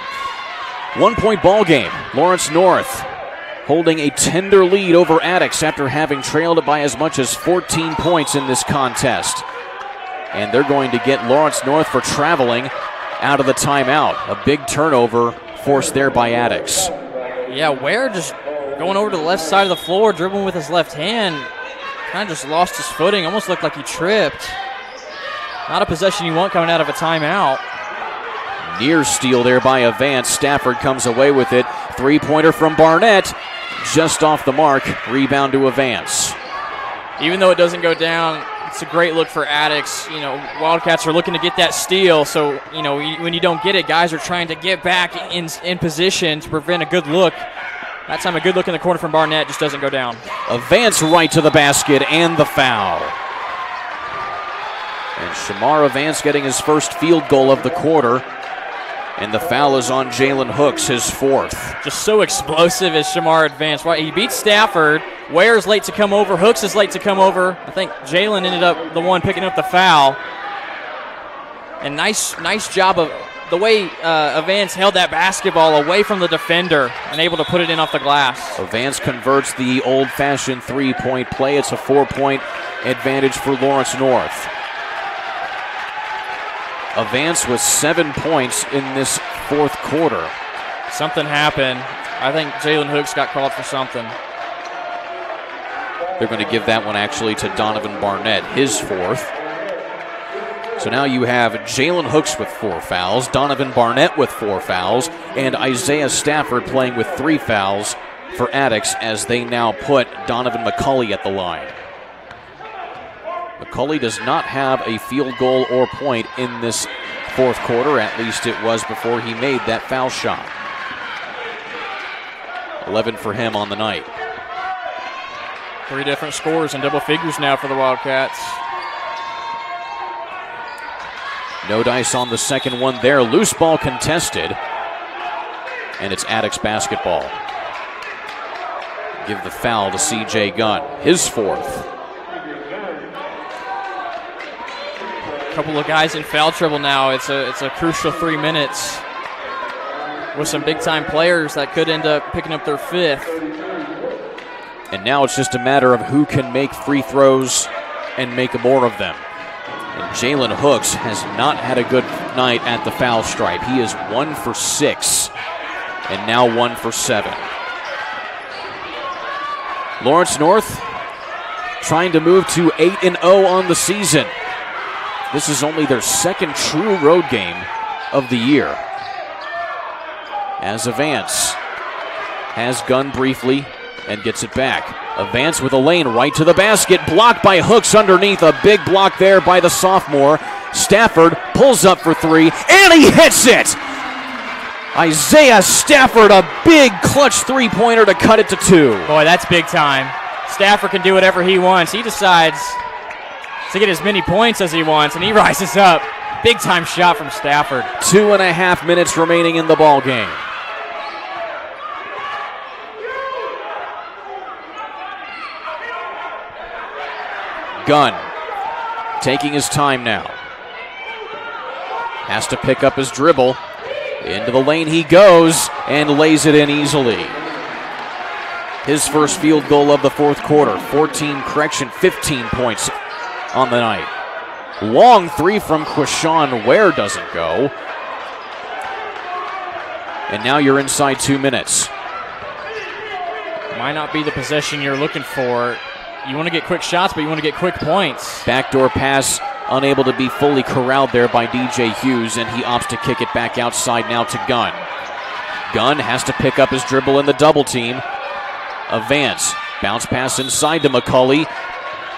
1-point ball game. Lawrence North holding a tender lead over Attucks after having trailed it by as much as 14 points in this contest. And they're going to get Lawrence North for traveling out of the timeout. A big turnover forced there by Attucks. Yeah, Ware just going over to the left side of the floor, dribbling with his left hand. Kind of just lost his footing, almost looked like he tripped. Not a possession you want coming out of a timeout. Near steal there by Evans. Stafford comes away with it. 3-pointer from Barnett. Just off the mark. Rebound to Evans. Even though it doesn't go down, it's a great look for Attucks. You know, Wildcats are looking to get that steal, so, you know, when you don't get it, guys are trying to get back in position to prevent a good look. That time a good look in the corner from Barnett just doesn't go down. Evans right to the basket and the foul. And Shamar Evans getting his first field goal of the quarter. And the foul is on Jalen Hooks, his 4th. Just so explosive as Shamar Evans. He beats Stafford. Ware's late to come over. Hooks is late to come over. I think Jalen ended up the one picking up the foul. And nice job of the way Avance held that basketball away from the defender and able to put it in off the glass. Avance converts the old-fashioned three-point play. It's a 4-point advantage for Lawrence North. Avance with 7 points in this fourth quarter. Something happened. I think Jalen Hooks got called for something. They're going to give that one actually to Donovan Barnett, his fourth. So now you have Jalen Hooks with 4 fouls, Donovan Barnett with 4 fouls, and Isaiah Stafford playing with 3 fouls for Attucks as they now put Donovan McCulley at the line. McCulley does not have a field goal or point in this fourth quarter, at least it was before he made that foul shot. 11 for him on the night. 3 different scores in double figures now for the Wildcats. No dice on the second one there. Loose ball contested. And it's Attucks basketball. Give the foul to C.J. Gunn, his fourth. Couple of guys in foul trouble now. It's a crucial 3 minutes with some big-time players that could end up picking up their 5th. And now it's just a matter of who can make free throws and make more of them. And Jalen Hooks has not had a good night at the foul stripe. He is 1 for 6 and now 1 for 7. Lawrence North trying to move to 8-0 on the season. This is only their second true road game of the year. As Avance has Gunn briefly and gets it back. Avance with a lane right to the basket. Blocked by Hooks underneath. A big block there by the sophomore. Stafford pulls up for 3, and he hits it! Isaiah Stafford, a big clutch three-pointer to cut it to 2. Boy, that's big time. Stafford can do whatever he wants. He decides to get as many points as he wants, and he rises up. Big-time shot from Stafford. 2.5 minutes remaining in the ball game. Gunn taking his time now. Has to pick up his dribble. Into the lane he goes and lays it in easily. His first field goal of the fourth quarter. 15 points on the night. Long 3 from Quishon Ware doesn't go. And now you're inside 2 minutes. Might not be the possession you're looking for. You want to get quick shots, but you want to get quick points. Backdoor pass, unable to be fully corralled there by DJ Hughes, and he opts to kick it back outside now to Gunn. Gunn has to pick up his dribble in the double team. Avance, bounce pass inside to McCulley,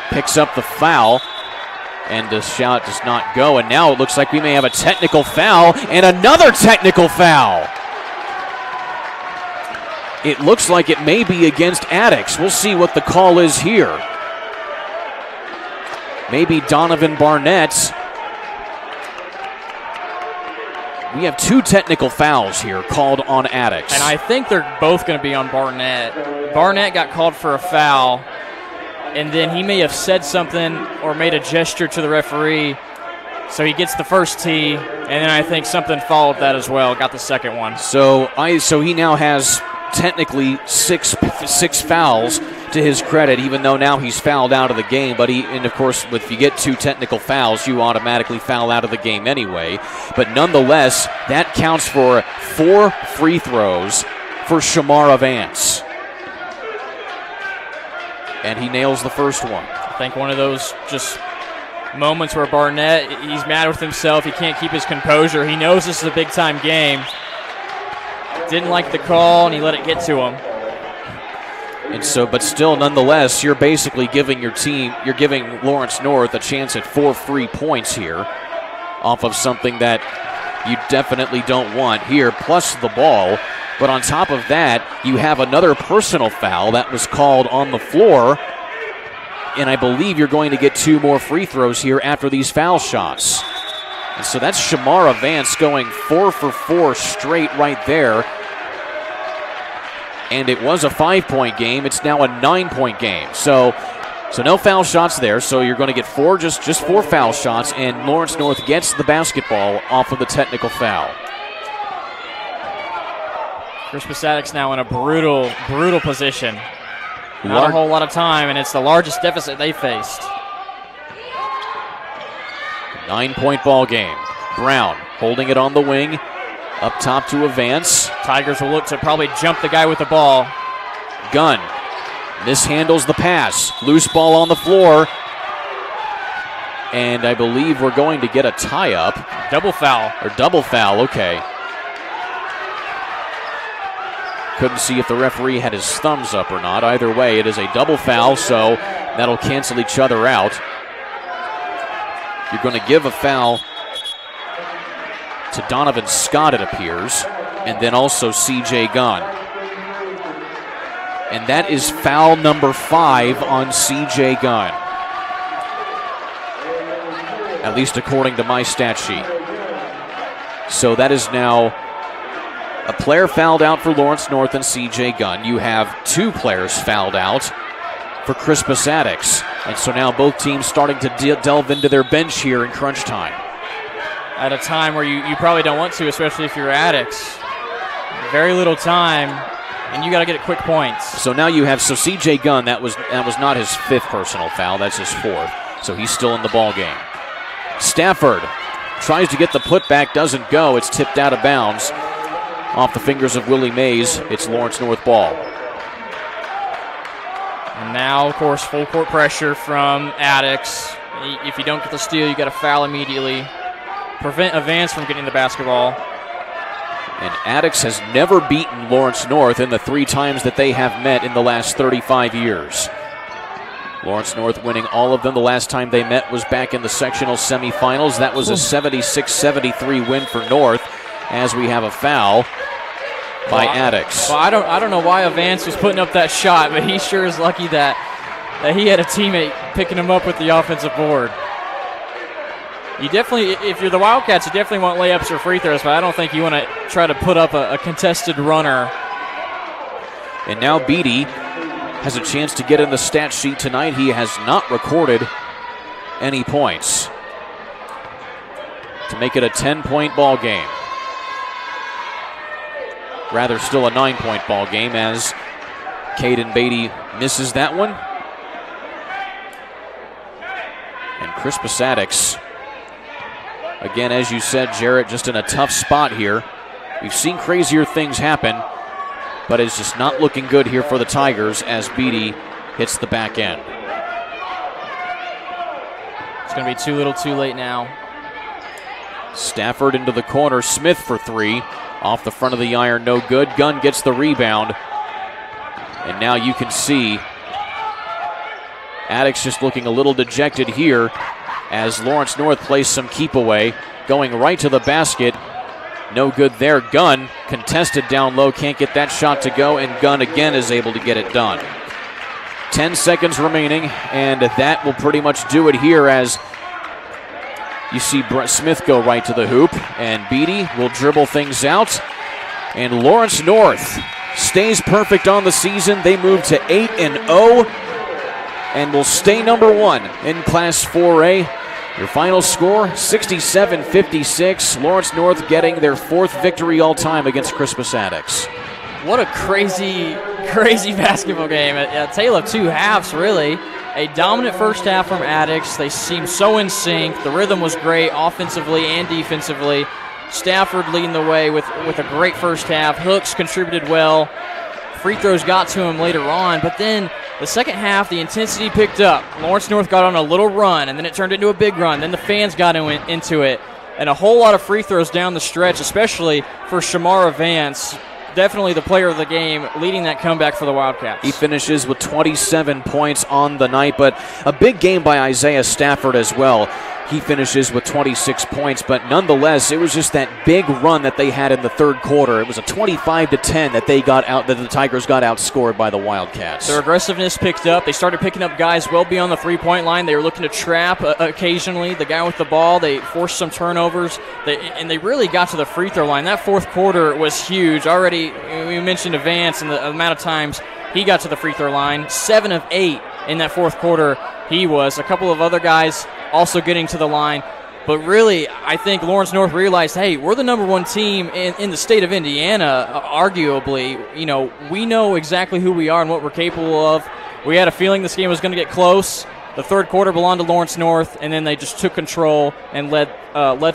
picks up the foul, and the shot does not go. And now it looks like we may have a technical foul, and another technical foul. It looks like it may be against Attucks. We'll see what the call is here. Maybe Donovan Barnett. We have 2 technical fouls here called on Attucks. And I think they're both going to be on Barnett. Barnett got called for a foul, and then he may have said something or made a gesture to the referee. So he gets the first tee, and then I think something followed that as well. Got the second one. So he now has technically six fouls to his credit, even though now he's fouled out of the game. And of course, if you get 2 technical fouls, you automatically foul out of the game anyway. But nonetheless, that counts for 4 free throws for Shamar Avance. And he nails the first one. I think one of those just moments where Barnett, he's mad with himself. He can't keep his composure. He knows this is a big-time game. Didn't like the call, and he let it get to him. And so, but still, nonetheless, you're basically giving your team, you're giving Lawrence North a chance at 4 free points here off of something that you definitely don't want here, plus the ball. But on top of that, you have another personal foul that was called on the floor, and I believe you're going to get 2 more free throws here after these foul shots. And so that's Shamar Avance going 4 for 4 straight right there. And it was a 5-point game. It's now a 9-point game. So So no foul shots there, so you're going to get just 4 foul shots, and Lawrence North gets the basketball off of the technical foul. Crispus Attucks now in a brutal position. Not a whole lot of time, and it's the largest deficit they faced. 9-point ball game. Brown holding it on the wing, up top to advance. Tigers will look to probably jump the guy with the ball. Gunn mishandles the pass. Loose ball on the floor. And I believe we're going to get a tie-up. Double foul. Double foul, okay. Couldn't see if the referee had his thumbs up or not. Either way, it is a double foul, so that'll cancel each other out. You're going to give a foul to Donovan Scott, it appears, and then also C.J. Gunn. And that is foul number 5 on C.J. Gunn, at least according to my stat sheet. So that is now a player fouled out for Lawrence North and C.J. Gunn. You have 2 players fouled out for Crispus Attucks. And so now both teams starting to delve into their bench here in crunch time. At a time where you probably don't want to, especially if you're Attucks. Very little time, and you got to get quick points. So now you have C.J. Gunn. That was not his 5th personal foul. That's his 4th. So he's still in the ball game. Stafford tries to get the putback, doesn't go. It's tipped out of bounds off the fingers of Willie Mays. It's Lawrence North ball. And now, of course, full court pressure from Attucks. If you don't get the steal, you got to foul immediately. Prevent Advance from getting the basketball. And Attucks has never beaten Lawrence North in the 3 times that they have met in the last 35 years. Lawrence North winning all of them. The last time they met was back in the sectional semifinals. That was a 76-73 win for North, as we have a foul by Attucks. Well, I don't know why Advance was putting up that shot, but he sure is lucky that he had a teammate picking him up with the offensive board. You definitely, if you're the Wildcats, you definitely want layups or free throws, but I don't think you want to try to put up a contested runner. And now Beatty has a chance to get in the stat sheet tonight. He has not recorded any points to make it a 10-point ball game. Rather, still a 9-point ball game as Caden Beatty misses that one. And Crispus Attucks, again, as you said, Jarrett, just in a tough spot here. We've seen crazier things happen, but it's just not looking good here for the Tigers as Beatty hits the back end. It's going to be too little too late now. Stafford into the corner. Smith for 3. Off the front of the iron, no good. Gunn gets the rebound. And now you can see Attucks just looking a little dejected here as Lawrence North plays some keep away. Going right to the basket. No good there. Gunn contested down low. Can't get that shot to go. And Gunn again is able to get it done. 10 seconds remaining. And that will pretty much do it here as you see Smith go right to the hoop, and Beatty will dribble things out. And Lawrence North stays perfect on the season. They move to 8-0 and will stay number 1 in Class 4A. Your final score, 67-56. Lawrence North getting their 4th victory all time against Crispus Attucks. What a crazy basketball game. A tale of 2 halves, really. A dominant first half from Attucks. They seemed so in sync. The rhythm was great offensively and defensively. Stafford leading the way with a great first half. Hooks contributed well. Free throws got to him later on, but then the second half, the intensity picked up. Lawrence North got on a little run, and then it turned into a big run. Then the fans got into it, and a whole lot of free throws down the stretch, especially for Shamar Vance. Definitely the player of the game, leading that comeback for the Wildcats. He finishes with 27 points on the night, but a big game by Isaiah Stafford as well. He finishes with 26 points, but nonetheless, it was just that big run that they had in the third quarter. It was a 25-10 that the Tigers got outscored by the Wildcats. Their aggressiveness picked up. They started picking up guys well beyond the three-point line. They were looking to trap occasionally. The guy with the ball, they forced some turnovers, and they really got to the free throw line. That fourth quarter was huge. Already, we mentioned Advance and the amount of times he got to the free throw line. 7 of 8 in that fourth quarter, he was. A couple of other guys also getting to the line. But really, I think Lawrence North realized, hey, we're the number one team in the state of Indiana, arguably. You know, we know exactly who we are and what we're capable of. We had a feeling this game was going to get close. The third quarter belonged to Lawrence North, and then they just took control and led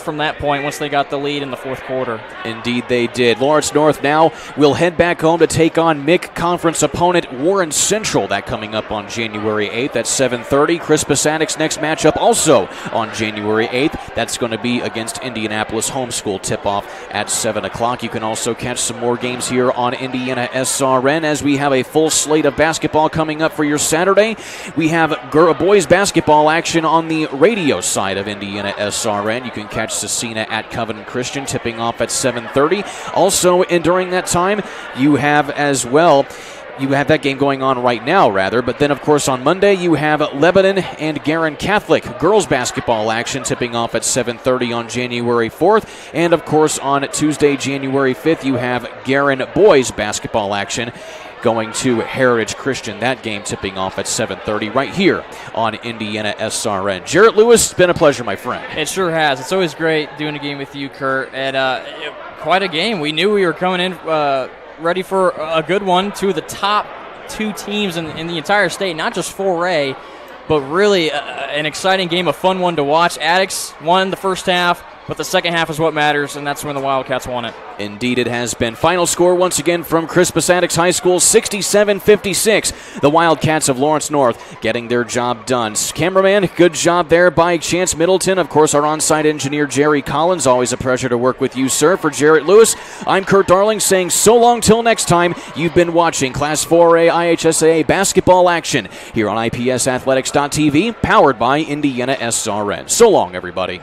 from that point once they got the lead in the fourth quarter. Indeed they did. Lawrence North now will head back home to take on MIC conference opponent Warren Central. That coming up on January 8th at 7:30. Crispus Attucks next matchup also on January 8th. That's going to be against Indianapolis Homeschool tip-off at 7 o'clock. You can also catch some more games here on Indiana SRN as we have a full slate of basketball coming up for your Saturday. We have boys basketball action on the radio side of Indiana SRN. You can catch Cecina at Covenant Christian tipping off at 7:30. Also, and during that time, you have as well, you have that game going on right now, rather. But then, of course, on Monday, you have Lebanon and Garin Catholic girls basketball action tipping off at 7:30 on January 4th. And, of course, on Tuesday, January 5th, you have Garin boys basketball action going to Heritage Christian. That game tipping off at 7:30 right here on Indiana SRN. Jarrett Lewis, it's been a pleasure, my friend. It sure has. It's always great doing a game with you, Kurt. And quite a game. We knew we were coming in ready for a good one. Two of the top two teams in the entire state, not just 4A, but really an exciting game, a fun one to watch. Attucks won the first half, but the second half is what matters, and that's when the Wildcats won it. Indeed it has been. Final score once again from Crispus Attucks High School, 67-56. The Wildcats of Lawrence North getting their job done. Cameraman, good job there by Chance Middleton. Of course, our on-site engineer, Jerry Collins. Always a pleasure to work with you, sir. For Jarrett Lewis, I'm Kurt Darling saying so long till next time. You've been watching Class 4A IHSAA basketball action here on IPSathletics.tv, powered by Indiana SRN. So long, everybody.